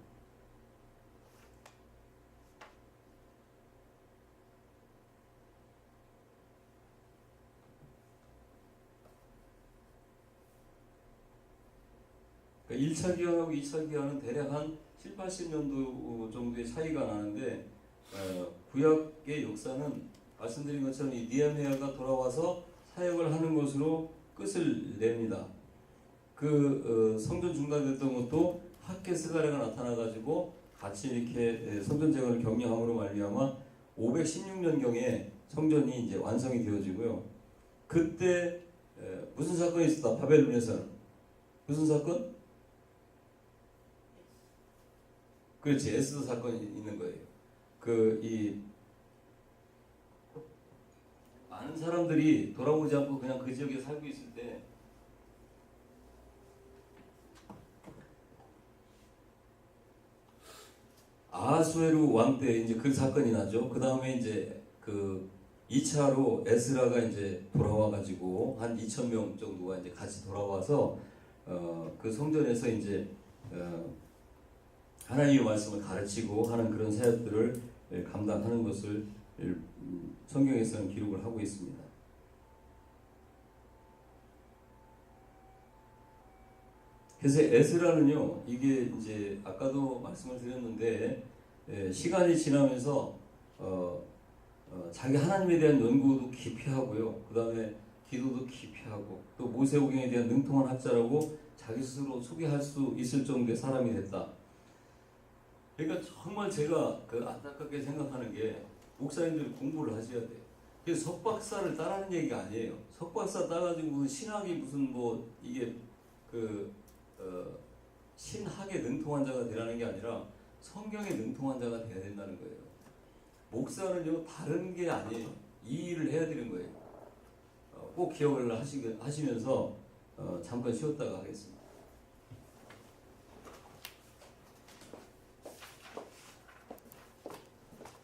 [SPEAKER 1] 그러니까 1차 기한하고 2차 기한은 대략 한 7, 80년도 정도의 차이가 나는데 구약의 역사는 말씀드린 것처럼 이 느헤미야가 돌아와서 사역을 하는 것으로 끝을 냅니다. 성전 중단됐던 것도 학개스가랴가 나타나가지고 같이 이렇게 성전 재건을 격려함으로 말미암아 516년경에 성전이 이제 완성이 되어지고요. 그때 무슨 사건이 있었다? 바벨론에서는 무슨 사건? 그렇지, 에스더 사건이 있는 거예요. 많은 사람들이 돌아오지 않고 그냥 그 지역에 살고 있을 때 아하수에루 왕 때 이제 그 사건이 나죠. 그 다음에 이제 2차로 에스라가 이제 돌아와가지고 한 2,000명 정도가 이제 같이 돌아와서 그 성전에서 이제 하나님의 말씀을 가르치고 하는 그런 사역들을 감당하는 것을 성경에서는 기록을 하고 있습니다. 그래서 에스라는요, 이게 이제 아까도 말씀을 드렸는데 시간이 지나면서 자기 하나님에 대한 연구도 깊이 하고요, 그 다음에 기도도 깊이 하고 또 모세오경에 대한 능통한 학자라고 자기 스스로 소개할 수 있을 정도의 사람이 됐다. 그러니까 정말 제가 안타깝게 생각하는 게 목사님들이 공부를 하셔야 돼요. 그래서 석박사를 따라하는 얘기가 아니에요. 석박사 따가지고 신학이 무슨 이게 신학에 능통한 자가 되라는 게 아니라 성경에 능통한 자가 돼야 된다는 거예요. 목사는요, 다른 게 아니에요. 이 일을 해야 되는 거예요. 꼭 기억을 하시면서 잠깐 쉬었다가 하겠습니다.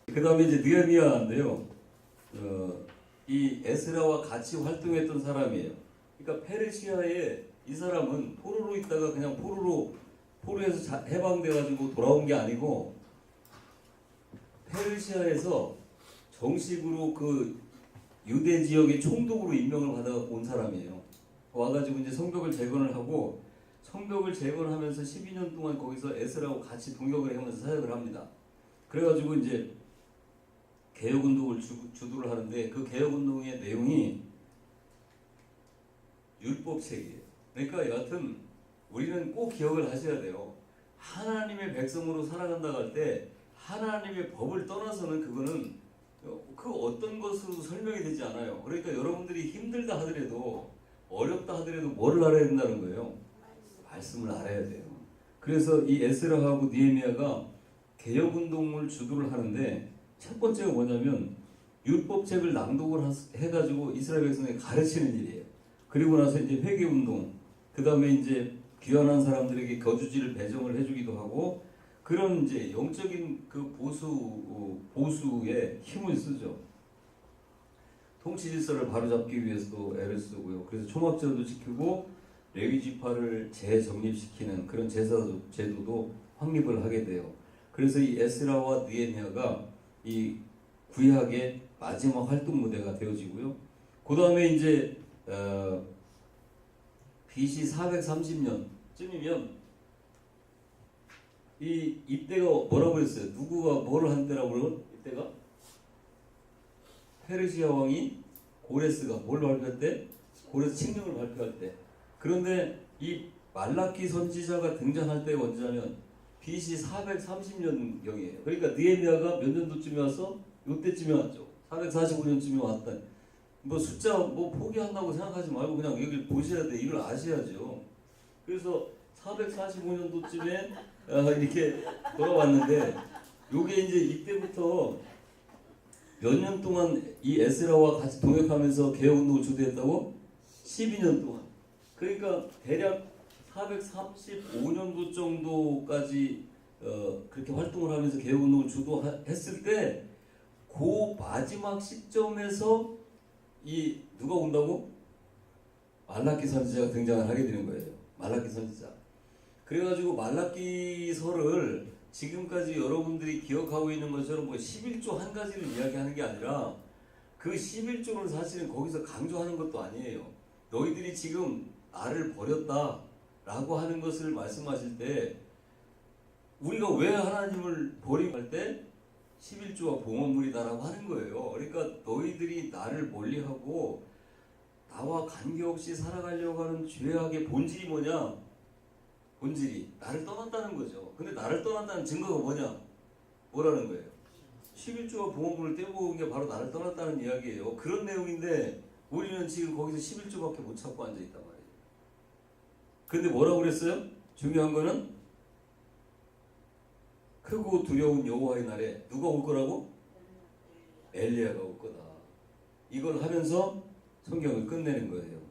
[SPEAKER 1] 그 다음에 이제 느헤미야인데요. 이 에스라와 같이 활동했던 사람이에요. 그러니까 페르시아에 이 사람은 포로로 있다가 그냥 포로에서 해방돼가지고 돌아온 게 아니고 페르시아에서 정식으로 그 유대 지역의 총독으로 임명을 받아온 사람이에요. 와가지고 이제 성벽을 재건을 하고 성벽을 재건하면서 12년 동안 거기서 에스라하고 같이 동역을 하면서 사역을 합니다. 그래가지고 이제 개혁운동을 주도를 하는데 그 개혁운동의 내용이 율법책이에요. 그러니까 여하튼 우리는 꼭 기억을 하셔야 돼요. 하나님의 백성으로 살아간다고 할 때 하나님의 법을 떠나서는 그거는 그 어떤 것으로도 설명이 되지 않아요. 그러니까 여러분들이 힘들다 하더라도 어렵다 하더라도 뭐를 알아야 된다는 거예요? 말씀을 알아야 돼요. 그래서 이 에스라하고 느헤미야가 개혁운동을 주도를 하는데 첫 번째가 뭐냐면 율법책을 낭독을 해가지고 이스라엘 백성에게 가르치는 일이에요. 그리고 나서 이제 회개운동, 그 다음에 이제 귀환한 사람들에게 거주지를 배정을 해주기도 하고 그런 이제 영적인 그 보수에 힘을 쓰죠. 통치 질서를 바로잡기 위해서도 애를 쓰고요. 그래서 초막절도 지키고 레위 지파를 재정립시키는 그런 제도도 확립을 하게 돼요. 그래서 이 에스라와 느헤미야가 이 구약의 마지막 활동 무대가 되어지고요. 그 다음에 이제 BC 430년쯤이면 이때가 뭐라고 했어요? 누구가 뭐를 한 때라고 그러고 이때가 페르시아 왕이 고레스가 뭘 발표할 때? 고레스 칙령을 발표할 때. 그런데 이 말라키 선지자가 등장할 때가 언제냐면 BC 430년경이에요. 그러니까 느헤미야가 몇 년도쯤에 왔어? 요때쯤에 왔죠. 445년쯤에 왔다. 숫자 포기한다고 생각하지 말고 그냥 여기 보셔야 돼. 이걸 아셔야죠. 그래서 445년도쯤에 이렇게 돌아왔는데 요게 이제 이때부터 몇 년 동안 이 에스라와 같이 동역하면서 개혁운동을 주도했다고? 12년 동안. 그러니까 대략 435년도 정도까지 그렇게 활동을 하면서 개혁운동을 주도했을 때 그 마지막 시점에서 이 누가 온다고? 말라기 선지자가 등장을 하게 되는 거예요. 말라기 선지자. 그래가지고 말라기서를 지금까지 여러분들이 기억하고 있는 것처럼 뭐 11조 한 가지를 이야기하는 게 아니라 그 11조는 사실은 거기서 강조하는 것도 아니에요. 너희들이 지금 나를 버렸다 라고 하는 것을 말씀하실 때 우리가 왜 하나님을 버리고 할 때 11조와 봉헌물이다라고 하는 거예요. 그러니까 너희들이 나를 멀리하고 나와 관계없이 살아가려고 하는 죄악의 본질이 뭐냐? 본질이 나를 떠났다는 거죠. 근데 나를 떠났다는 증거가 뭐냐? 뭐라는 거예요? 11조와 봉헌물을 떼먹은 게 바로 나를 떠났다는 이야기예요. 그런 내용인데 우리는 지금 거기서 11조밖에 못 찾고 앉아있단 말이에요. 근데 뭐라고 그랬어요? 중요한 거는 크고 두려운 여호와의 날에 누가 올 거라고? 엘리야가 올 거다. 이걸 하면서 성경을 끝내는 거예요.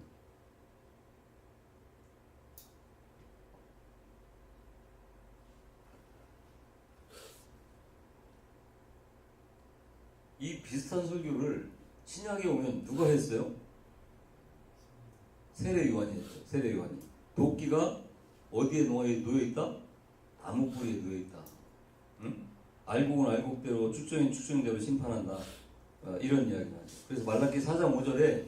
[SPEAKER 1] 이 비슷한 설교를 신약에 오면 누가 했어요? 세례 요한이 했죠. 세례 요한이. 도끼가 어디에 놓여있다? 나무 뿌리에 놓여있다. 응? 알곡은 알곡대로 축정인 축정대로 심판한다. 이런 이야기가 나죠. 그래서 말라기 4장 5절에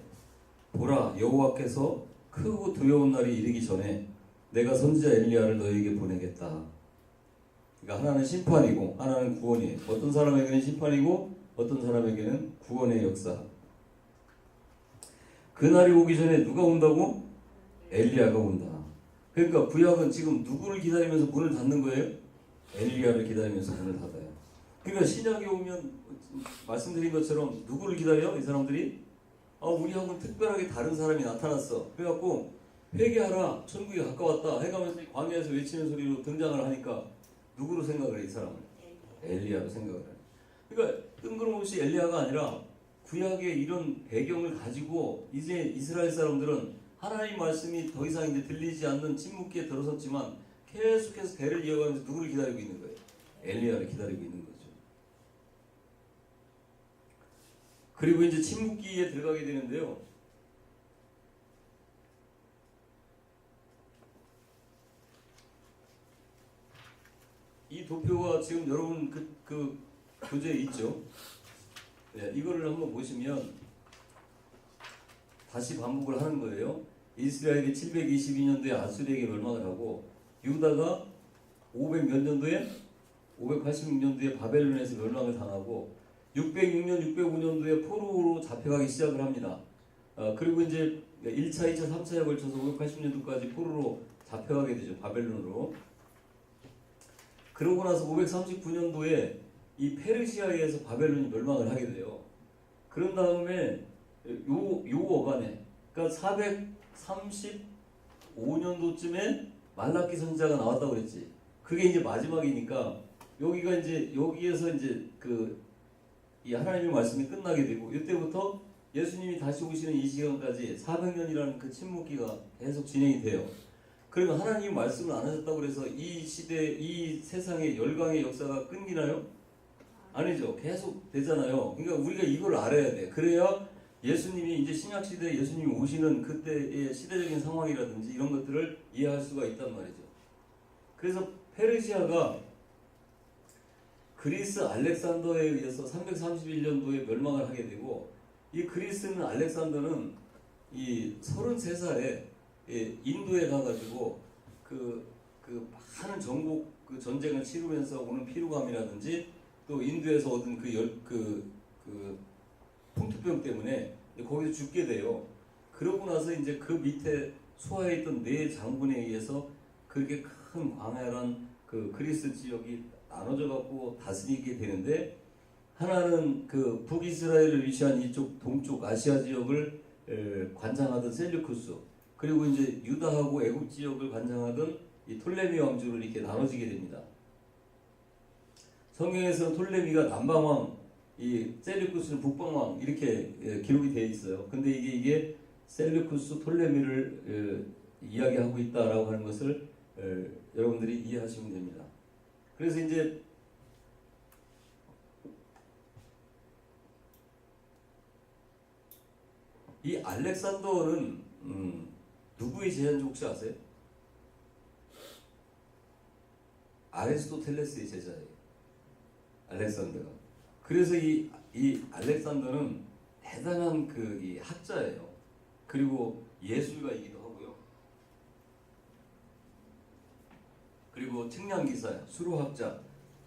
[SPEAKER 1] 보라 여호와께서 크고 두려운 날이 이르기 전에 내가 선지자 엘리야를 너희에게 보내겠다. 그러니까 하나는 심판이고 하나는 구원이에요. 어떤 사람에게는 심판이고 어떤 사람에게는 구원의 역사. 그날이 오기 전에 누가 온다고? 엘리야가 온다. 그러니까 구약은 지금 누구를 기다리면서 문을 닫는 거예요? 엘리야를 기다리면서 문을 닫아요. 그러니까 신약에 오면 말씀드린 것처럼 누구를 기다려? 이 사람들이? 우리하고는 특별하게 다른 사람이 나타났어. 그래갖고 회개하라, 천국이 가까웠다 해가면서 광야에서 외치는 소리로 등장을 하니까 누구로 생각을 해? 이 사람을? 엘리야로 생각을 해. 그러니까 뜬금없이 엘리야가 아니라 구약의 이런 배경을 가지고 이제 이스라엘 사람들은 하나님 말씀이 더 이상 이제 들리지 않는 침묵기에 들어섰지만 계속해서 대를 이어가면서 누구를 기다리고 있는 거예요? 엘리야를 기다리고 있는 거죠. 그리고 이제 침묵기에 들어가게 되는데요. 이 도표가 지금 여러분 그 교재에 있죠. 네, 이거를 한번 보시면 다시 반복을 하는 거예요. 이스라엘이 722년도에 아수르에게 멸망을 하고 유다가 500 몇 년도에 586년도에 바벨론에서 멸망을 당하고 606년 605년도에 포로로 잡혀가기 시작을 합니다. 그리고 이제 1차, 2차, 3차에 걸쳐서 580년도까지 포로로 잡혀가게 되죠. 바벨론으로. 그러고 나서 539년도에 이 페르시아에 의해서 바벨론이 멸망을 하게 돼요. 그런 다음에 요 어간에 그러니까 435년도쯤에 말라기 선지자가 나왔다고 그랬지. 그게 이제 마지막이니까 여기가 이제 여기에서 이제 이 하나님의 말씀이 끝나게 되고 이때부터 예수님이 다시 오시는 이 시간까지 400년이라는 그 침묵기가 계속 진행이 돼요. 그러면 하나님이 말씀을 안 하셨다고 그래서 이 시대, 이 세상의 열강의 역사가 끊기나요? 아니죠. 계속 되잖아요. 그러니까 우리가 이걸 알아야 돼. 그래야 예수님이 이제 신약 시대에 예수님이 오시는 그때의 시대적인 상황이라든지 이런 것들을 이해할 수가 있단 말이죠. 그래서 페르시아가 그리스 알렉산더에 의해서 331년도에 멸망을 하게 되고 이 그리스는 알렉산더는 이 33살에 인도에 가가지고 그 많은 정복 그 전쟁을 치르면서 오는 피로감이라든지 또 인도에서 얻은 그 풍토병 때문에 거기서 죽게 돼요. 그러고 나서 이제 그 밑에 소아에 있던 네 장군에 의해서 그렇게 큰 광활한 그 그리스 지역이 나눠져 갖고 다스리게 되는데 하나는 그 북이스라엘을 위치한 이쪽 동쪽 아시아 지역을 관장하던 셀류쿠스 그리고 이제 유다하고 애굽 지역을 관장하던 이 톨레미 왕조로 이렇게 나눠지게 됩니다. 성경에서는 톨레미가 남방왕, 이 셀류쿠스는 북방왕 이렇게 기록이 되어 있어요. 근데 이게 셀류쿠스 톨레미를 이야기하고 있다라고 하는 것을 여러분들이 이해하시면 됩니다. 그래서 이제 이 알렉산더는 누구의 제자인지 혹시 아세요? 아리스토텔레스의 제자예요. 알렉산더가. 그래서 이 알렉산더는 대단한 이 학자예요. 그리고 예술가이기도 하고요. 그리고 측량기사, 수로학자,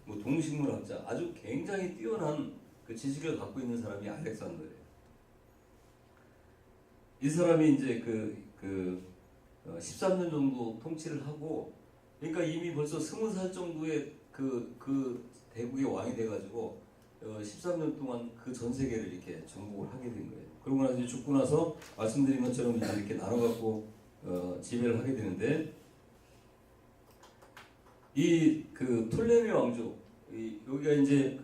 [SPEAKER 1] 뭐 동식물학자, 아주 굉장히 뛰어난 그 지식을 갖고 있는 사람이 알렉산더예요. 이 사람이 이제 13년 정도 통치를 하고, 그러니까 이미 벌써 20살 정도의 그 대국의 왕이 돼가지고 13년 동안 그 전 세계를 이렇게 정복을 하게 된 거예요. 그러고 나서 이제 죽고 나서 말씀드린 것처럼 이제 이렇게 나눠갖고 지배를 하게 되는데, 이 톨레미 왕조, 여기가 이제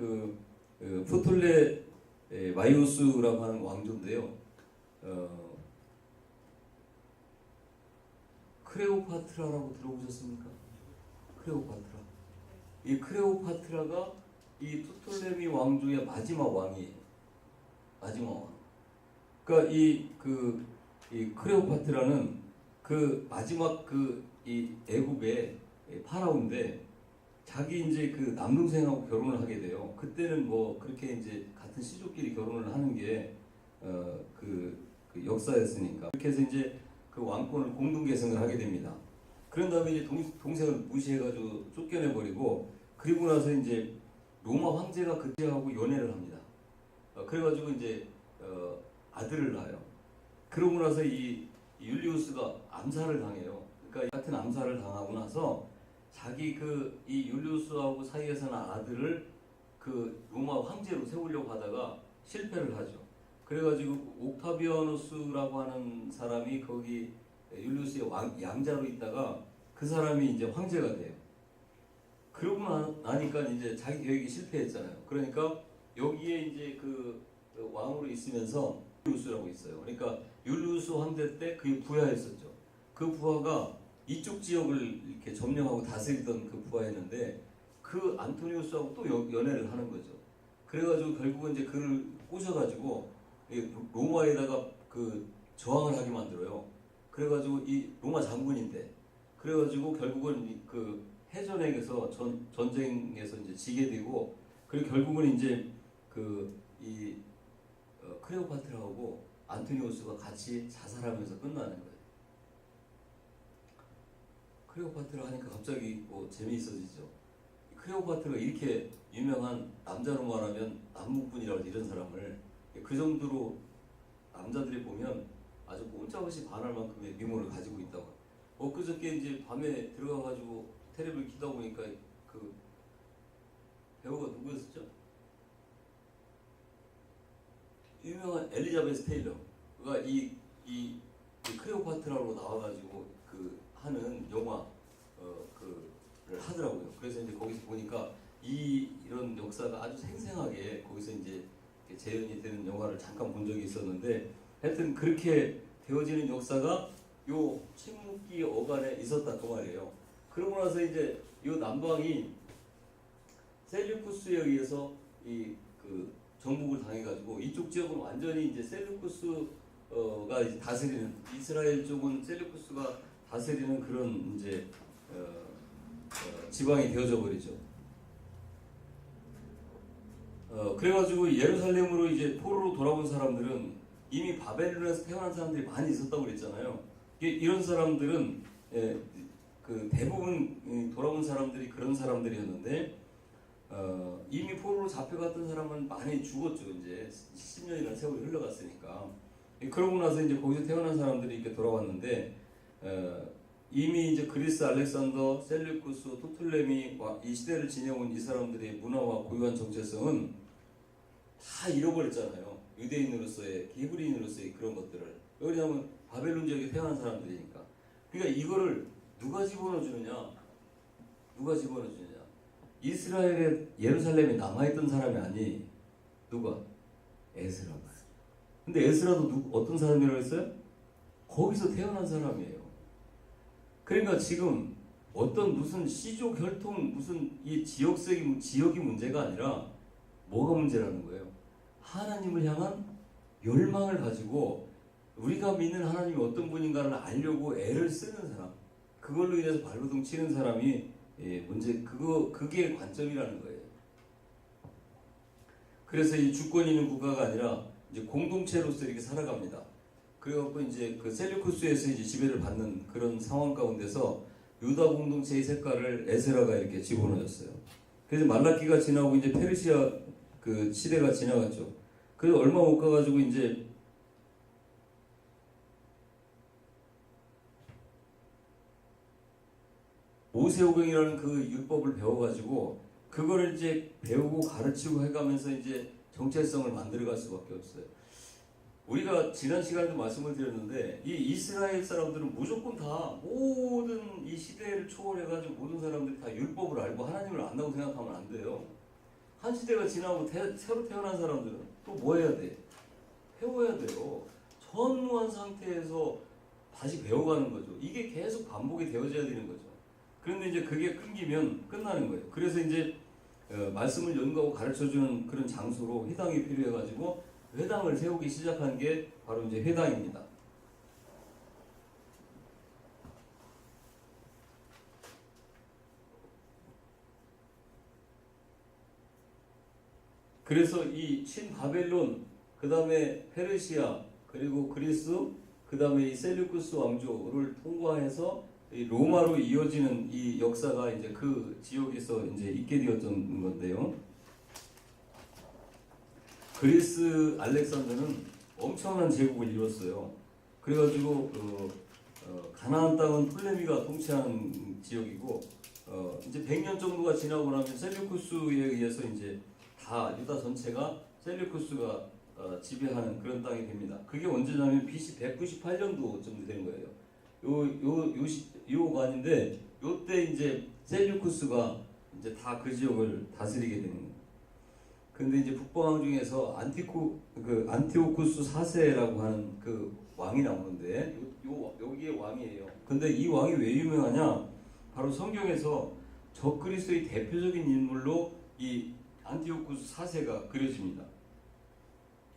[SPEAKER 1] 프톨레 마이오스라고 하는 왕조인데요. 크레오파트라라고 들어보셨습니까? 크레오파트라. 이 크레오파트라가 이 프톨레미 왕조의 마지막 왕이에요. 마지막 왕. 그러니까 이 크레오파트라는 그 마지막 이 애굽의 파라오인데, 자기 이제 남동생하고 결혼을 하게 돼요. 그때는 뭐 그렇게 이제 같은 시족끼리 결혼을 하는 게 역사였으니까. 그렇게 해서 이제 그 왕권을 공동 계승을 하게 됩니다. 그런 다음에 이제 동생을 무시해가지고 쫓겨내버리고, 그리고 나서 이제 로마 황제가 그때하고 연애를 합니다. 그래가지고 이제 아들을 낳아요. 그러고 나서 이 율리우스가 암살을 당해요. 그러니까 같은 암살을 당하고 나서 자기 이 율리우스하고 사이에서 난 아들을 로마 황제로 세우려고 하다가 실패를 하죠. 그래가지고 옥타비아누스라고 하는 사람이 거기 율리우스의 양자로 있다가 그 사람이 이제 황제가 돼요. 그러고 나니까 이제 자기 계획이 실패했잖아요. 그러니까 여기에 이제 왕으로 있으면서 율리우스라고 있어요. 그러니까 율리우스 황제 때 그게 부하였었죠. 그 부하가 이쪽 지역을 이렇게 점령하고 다스리던 그 부하였는데, 그 안토니우스하고 또 연애를 하는 거죠. 그래가지고 결국은 이제 그를 꼬셔가지고 로마에다가 저항을 하게 만들어요. 그래가지고 이 로마 장군인데, 그래가지고 결국은 해전에서 전쟁에서 이제 지게 되고, 그리고 결국은 이제 크레오파트라하고 안토니우스가 같이 자살하면서 끝나는 거예요. 크레오파트라 하니까 갑자기 뭐 재미있어지죠. 크레오파트라가 이렇게 유명한, 남자로 말하면 남무꾼이라고 이런 사람을 그 정도로 남자들이 보면 아주 꼼짝없이 반할 만큼의 미모를 가지고 있다고. 엊그저께 이제 밤에 들어가가지고 테레비를 키다 보니까 배우가 누구였었죠? 유명한 엘리자베스 테일러가 이 크레오파트라로 나와가지고 하는 영화 를 하더라고요. 그래서 이제 거기서 보니까 이런 역사가 아주 생생하게 거기서 이제 재현이 되는 영화를 잠깐 본 적이 있었는데, 하여튼 그렇게 되어지는 역사가 요 침묵기 어간에 있었다 그 말이에요. 그러고 나서 이제 요 남방이 셀류쿠스에 의해서 정복을 당해가지고, 이쪽 지역은 완전히 이제 셀류쿠스가 이제 다스리는, 이스라엘 쪽은 셀류쿠스가 다스리는 그런 이제 지방이 되어져 버리죠. 그래가지고 예루살렘으로 이제 포로로 돌아온 사람들은 이미 바벨론에서 태어난 사람들이 많이 있었다고 그랬잖아요. 이런 사람들은 대부분 돌아온 사람들이 그런 사람들이었는데, 이미 포로로 잡혀갔던 사람은 많이 죽었죠. 이제 10년이라는 세월이 흘러갔으니까. 그러고 나서 이제 거기서 태어난 사람들이 이렇게 돌아왔는데, 이미 이제 그리스, 알렉산더, 셀류쿠스, 토틀레미 이 시대를 지내온 이 사람들의 문화와 고유한 정체성은 다 잃어버렸잖아요. 유대인으로서의, 히브리인으로서의 그런 것들을. 왜냐하면 바벨론 지역에 태어난 사람들이니까. 그러니까 이거를 누가 집어넣어 주느냐? 누가 집어넣어 주느냐? 이스라엘의 예루살렘에 남아있던 사람이 아니, 누가? 에스라가. 근데 에스라도 어떤 사람이라고 했어요? 거기서 태어난 사람이에요. 그러니까 지금 어떤 무슨 시조 혈통 무슨 이 지역이 문제가 아니라 뭐가 문제라는 거예요. 하나님을 향한 열망을 가지고 우리가 믿는 하나님이 어떤 분인가를 알려고 애를 쓰는 사람, 그걸로 인해서 발버둥 치는 사람이 그게 관점이라는 거예요. 그래서 이 주권 있는 국가가 아니라 이제 공동체로서 이렇게 살아갑니다. 그래갖고 이제 그 셀류쿠스에서 이제 지배를 받는 그런 상황 가운데서 유다 공동체의 색깔을 에스라가 이렇게 집어넣었어요. 그래서 말라기가 지나고 이제 페르시아 그 시대가 지나갔죠. 그래서 얼마 못 가가지고 이제 모세오경이라는 그 율법을 배워가지고 그거를 이제 배우고 가르치고 해가면서 이제 정체성을 만들어갈 수밖에 없어요. 우리가 지난 시간에도 말씀을 드렸는데 이 이스라엘 사람들은 무조건 다 모든 이 시대를 초월해가지고 모든 사람들이 다 율법을 알고 하나님을 안다고 생각하면 안 돼요. 한 시대가 지나고 새로 태어난 사람들은 또 뭐 해야 돼? 배워야 돼요. 전무한 상태에서 다시 배워가는 거죠. 이게 계속 반복이 되어져야 되는 거죠. 그런데 이제 그게 끊기면 끝나는 거예요. 그래서 이제 말씀을 연구하고 가르쳐주는 그런 장소로 회당이 필요해가지고 회당을 세우기 시작한 게 바로 이제 회당입니다. 그래서 이 신바벨론, 그 다음에 페르시아, 그리고 그리스, 그 다음에 이 셀류쿠스 왕조를 통과해서 이 로마로 이어지는 이 역사가 이제 그 지역에서 이제 있게 되었던 건데요. 그리스 알렉산더는 엄청난 제국을 이뤘어요. 그래가지고 가나안 땅은 플레미가 통치하는 지역이고 이제 100년 정도가 지나고 나면 셀류쿠스에 의해서 이제 다 유다 전체가 셀류쿠스가 지배하는 그런 땅이 됩니다. 그게 언제냐면 BC 198년도 정도 된 거예요. 요 관인데 요때 이제 셀류쿠스가 이제 다 그 지역을 다스리게 되는 거예요. 근데 이제 북방왕 중에서 안티오쿠스 4세라고 하는 그 왕이 나오는데 여기에 왕이에요. 근데 이 왕이 왜 유명하냐? 바로 성경에서 적그리스도의 대표적인 인물로 이 안티오쿠스 4세가 그려집니다.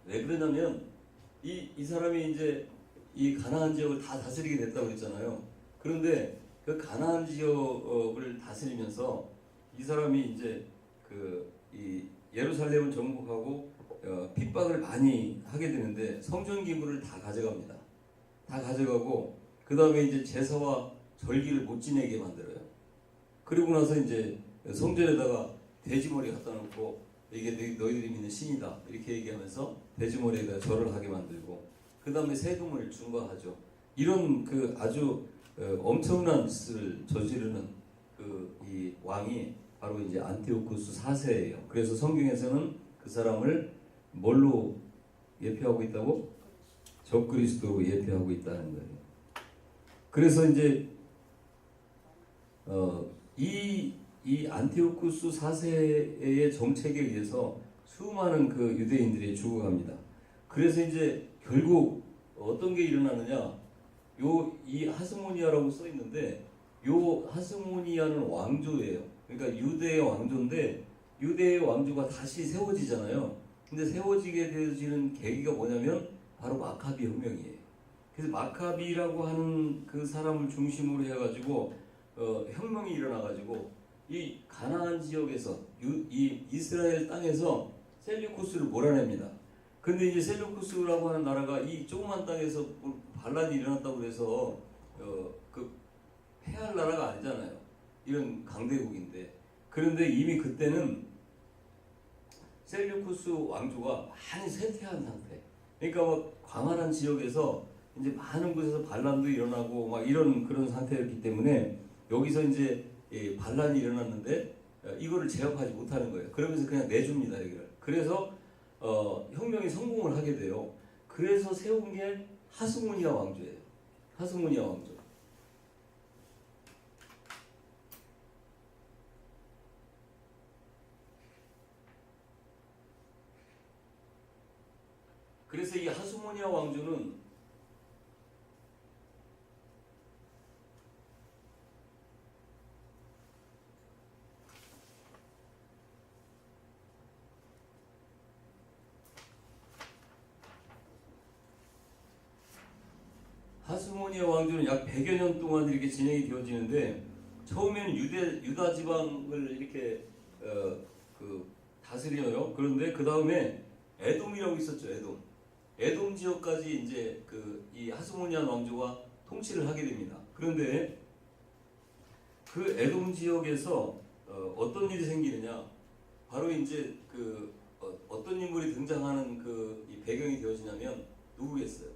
[SPEAKER 1] 왜 그러냐면 이 사람이 이제 이 가나안 지역을 다 다스리게 됐다고 했잖아요. 그런데 그 가나안 지역을 다스리면서 이 사람이 이제 이 예루살렘을 정복하고 핍박을 많이 하게 되는데 성전 기물을 다 가져갑니다. 다 가져가고 그 다음에 이제 제사와 절기를 못 지내게 만들어요. 그리고 나서 이제 성전에다가 돼지머리 갖다 놓고 이게 너희들이 믿는 신이다 이렇게 얘기하면서 돼지머리에다 절을 하게 만들고 그 다음에 세금을 중과하죠. 이런 그 아주 엄청난 짓을 저지르는 이 왕이 바로 이제 안티오쿠스 4세예요. 그래서 성경에서는 그 사람을 뭘로 예표하고 있다고? 적그리스도로 예표하고 있다는 거예요. 그래서 이제 이 안티오쿠스 4세의 정책에 의해서 수많은 그 유대인들이 죽어갑니다. 그래서 이제 결국 어떤 게 일어나느냐? 이 하스모니아라고 써 있는데 요 하스모니아는 왕조예요. 그러니까 유대의 왕조인데 유대의 왕조가 다시 세워지잖아요. 근데 세워지게 되어지는 계기가 뭐냐면 바로 마카비 혁명이에요. 그래서 마카비라고 하는 그 사람을 중심으로 해가지고 혁명이 일어나가지고 이 가나안 지역에서 이 이스라엘 땅에서 셀류쿠스를 몰아냅니다. 근데 이제 셀류쿠스라고 하는 나라가 이 조그만 땅에서 반란이 일어났다고 해서 그 패할 나라가 아니잖아요. 이런 강대국인데. 그런데 이미 그때는 셀류쿠스 왕조가 많이 쇠퇴한 상태. 그러니까 막 광활한 지역에서 이제 많은 곳에서 반란도 일어나고 막 이런 그런 상태였기 때문에 여기서 이제 반란이 일어났는데 이거를 제압하지 못하는 거예요. 그러면서 그냥 내줍니다 여기를. 그래서 혁명이 성공을 하게 돼요. 그래서 세운 게 하스모니아 왕조예요. 하스모니아 왕조. 그래서 이 하스모니아 왕조는 하스모니아 왕조는 약 100여 년 동안 이렇게 진행이 되어지는데 처음에는 유다 지방을 이렇게 다스려요. 그런데 그 다음에 에돔이라고 있었죠. 에돔 지역까지 이제 이 하스모니아 왕조가 통치를 하게 됩니다. 그런데 그 에돔 지역에서 어떤 일이 생기느냐? 바로 이제 어떤 인물이 등장하는 이 배경이 되어지냐면 누구겠어요?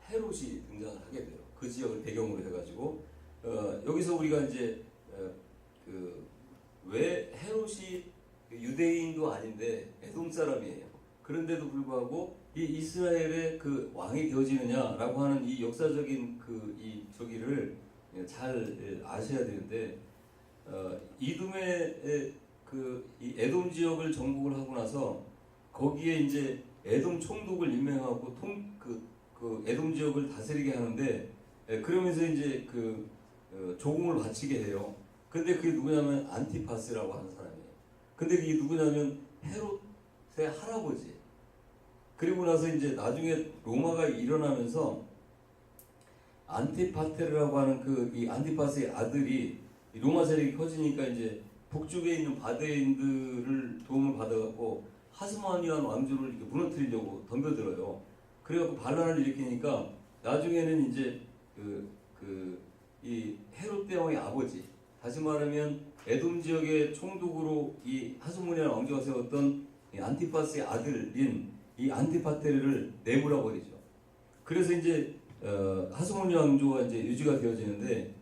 [SPEAKER 1] 헤롯이 등장을 하게 돼요. 그 지역을 배경으로 해가지고 여기서 우리가 이제 왜 헤롯이 유대인도 아닌데 에돔 사람이에요. 그런데도 불구하고 이 이스라엘의 그 왕이 되어지느냐라고 하는 이 역사적인 이 저기를 잘 아셔야 되는데 이둠의 이 에돔 지역을 정복을 하고 나서 거기에 이제 에돔 총독을 임명하고 그 에돔 지역을 다스리게 하는데 그러면서 이제 조공을 바치게 해요. 근데 그게 누구냐면 안티파스라고 하는 사람이에요. 근데 그게 누구냐면 헤롯의 할아버지. 그리고 나서 이제 나중에 로마가 일어나면서 안티파테르라고 하는 이 안티파스의 아들이 로마 세력이 커지니까 이제 북쪽에 있는 바데인들을 도움을 받아갖고 하스모니아 왕조를 이렇게 무너뜨리려고 덤벼들어요. 그래갖고 반란을 일으키니까 나중에는 이제 이 헤롯 대왕의 아버지, 다시 말하면 에돔 지역의 총독으로 이 하스모니아 왕조가 세웠던 이 안티파스의 아들인 이 안티파테르를 내몰아 버리죠. 그래서 이제 하스모니아 왕조가 이제 유지가 되어지는데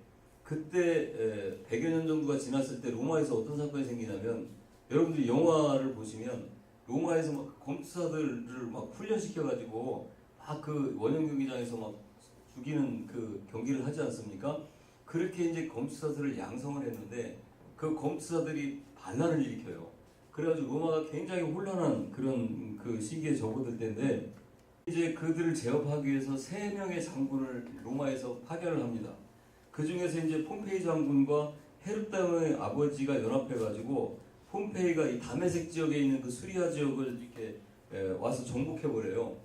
[SPEAKER 1] 그때 100여 년 정도가 지났을 때 로마에서 어떤 사건이 생기냐면 여러분들이 영화를 보시면 로마에서 막 검투사들을 막 훈련시켜가지고 막 원형 경기장에서 막 죽이는 경기를 하지 않습니까? 그렇게 이제 검투사들을 양성을 했는데 그 검투사들이 반란을 일으켜요. 그래가지고 로마가 굉장히 혼란한 그런 시기에 접어들 때인데 이제 그들을 제압하기 위해서 3명의 장군을 로마에서 파견을 합니다. 그 중에서 이제 폼페이 장군과 헤롯 대왕의 아버지가 연합해가지고 폼페이가 이 다메섹 지역에 있는 그 수리아 지역을 이렇게 와서 정복해버려요.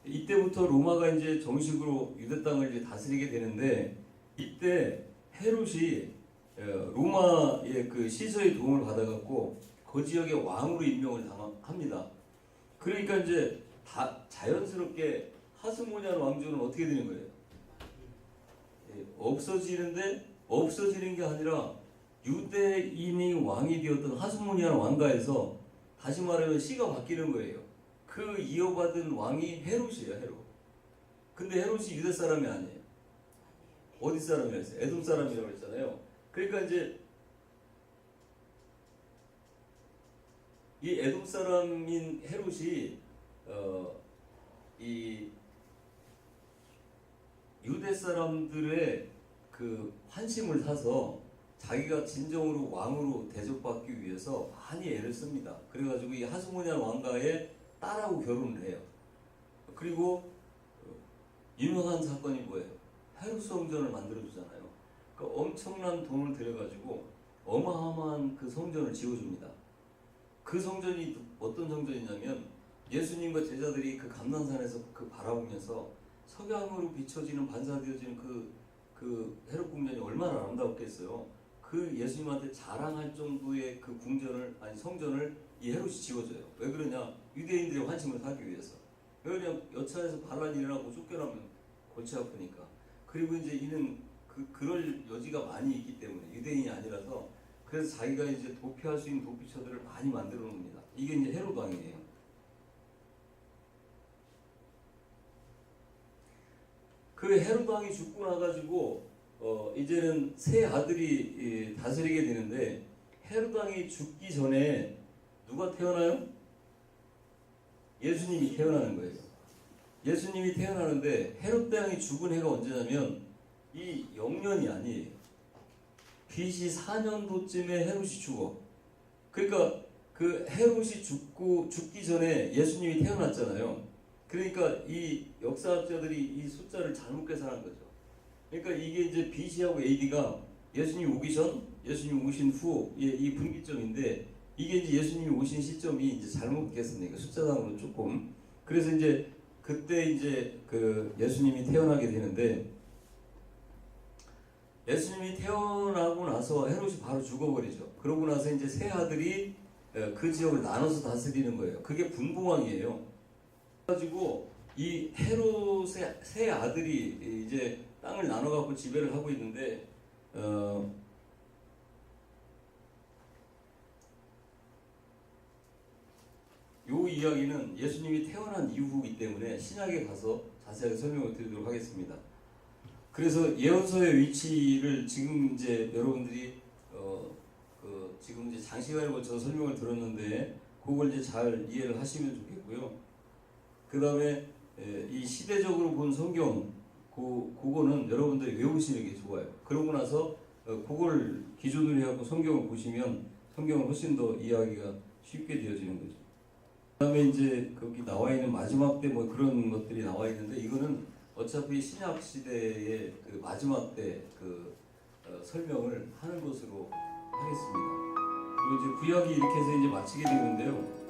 [SPEAKER 1] 이때부터 로마가 이제 정식으로 유대 땅을 이제 다스리게 되는데 이때 헤롯이 로마의 시저의 도움을 받아갖고 그 지역의 왕으로 임명을 합니다. 그러니까 이제 자연스럽게 하스모니아 왕조는 어떻게 되는 거예요? 없어지는데 없어지는 게 아니라 유대인이 왕이 되었던 하스모니아 왕가에서 다시 말하면 시가 바뀌는 거예요. 그 이어받은 왕이 헤롯이에요. 헤롯. 근데 헤롯이 유대 사람이 아니에요. 어디 사람이라고 했어요? 에돔 사람이라고 했잖아요. 그러니까 이제 이 에돔 사람인 헤롯이 이 유대 사람들의 환심을 사서 자기가 진정으로 왕으로 대접받기 위해서 많이 애를 씁니다. 그래가지고 이 하스모니아 왕가의 딸하고 결혼을 해요. 그리고 유명한 사건이 뭐예요? 헤롯 성전을 만들어주잖아요. 그러니까 엄청난 돈을 들여가지고 어마어마한 성전을 지어줍니다. 그 성전이 어떤 성전이냐면 예수님과 제자들이 감난산에서 바라보면서 석양으로 비춰지는 반사되어지는 헤롯 궁전이 얼마나 아름다웠겠어요. 예수님한테 자랑할 정도의 성전을 이 헤롯이 지어줘요. 왜 그러냐? 유대인들의 환심을 사기 위해서. 왜 그러냐? 여차해서 반란이 일어나고 쫓겨나면 골치 아프니까. 그리고 이제 이는 그럴 여지가 많이 있기 때문에 유대인이 아니라서 그래서 자기가 이제 도피할 수 있는 도피처들을 많이 만들어 놓습니다. 이게 이제 헤롯 왕이에요. 헤롯 왕이 죽고 나가지고 이제는 세 아들이 다스리게 되는데 헤롯 왕이 죽기 전에 누가 태어나요? 예수님이 태어나는 거예요. 예수님이 태어나는데 헤롯 대왕이 죽은 해가 언제냐면 이 영년이 아니에요. BC 4년도쯤에 헤롯이 죽어. 그러니까 헤롯이 죽기 전에 예수님이 태어났잖아요. 그러니까 이 역사학자들이 이 숫자를 잘못 계산한 거죠. 그러니까 이게 이제 BC하고 AD가 예수님 오기 전, 예수님 오신 후 이 분기점인데 이게 이제 예수님이 오신 시점이 이제 잘못 계산되니까 숫자상으로 조금. 그래서 이제 그때 이제 그 예수님이 태어나게 되는데, 예수님이 태어나고 나서 헤롯이 바로 죽어버리죠. 그러고 나서 이제 세 아들이 그 지역을 나눠서 다스리는 거예요. 그게 분봉왕이에요. 그래가지고 이 헤롯의 세 아들이 이제 땅을 나눠갖고 지배를 하고 있는데, 요 이야기는 예수님이 태어난 이후이기 때문에 신약에 가서 자세하게 설명을 드리도록 하겠습니다. 그래서 예언서의 위치를 지금 이제 여러분들이 지금 이제 장시간에 걸쳐서 설명을 들었는데 그걸 이제 잘 이해를 하시면 좋겠고요. 그 다음에 이 시대적으로 본 성경 그거는 여러분들이 외우시는 게 좋아요. 그러고 나서 그걸 기준으로 해갖고 성경을 보시면 성경은 훨씬 더 이해하기가 쉽게 되어지는 거죠. 그 다음에 이제 거기 나와 있는 마지막 때 뭐 그런 것들이 나와 있는데, 이거는 어차피 신약 시대의 그 마지막 때 그 설명을 하는 것으로 하겠습니다. 그리고 이제 구약이 이렇게 해서 이제 마치게 되는데요.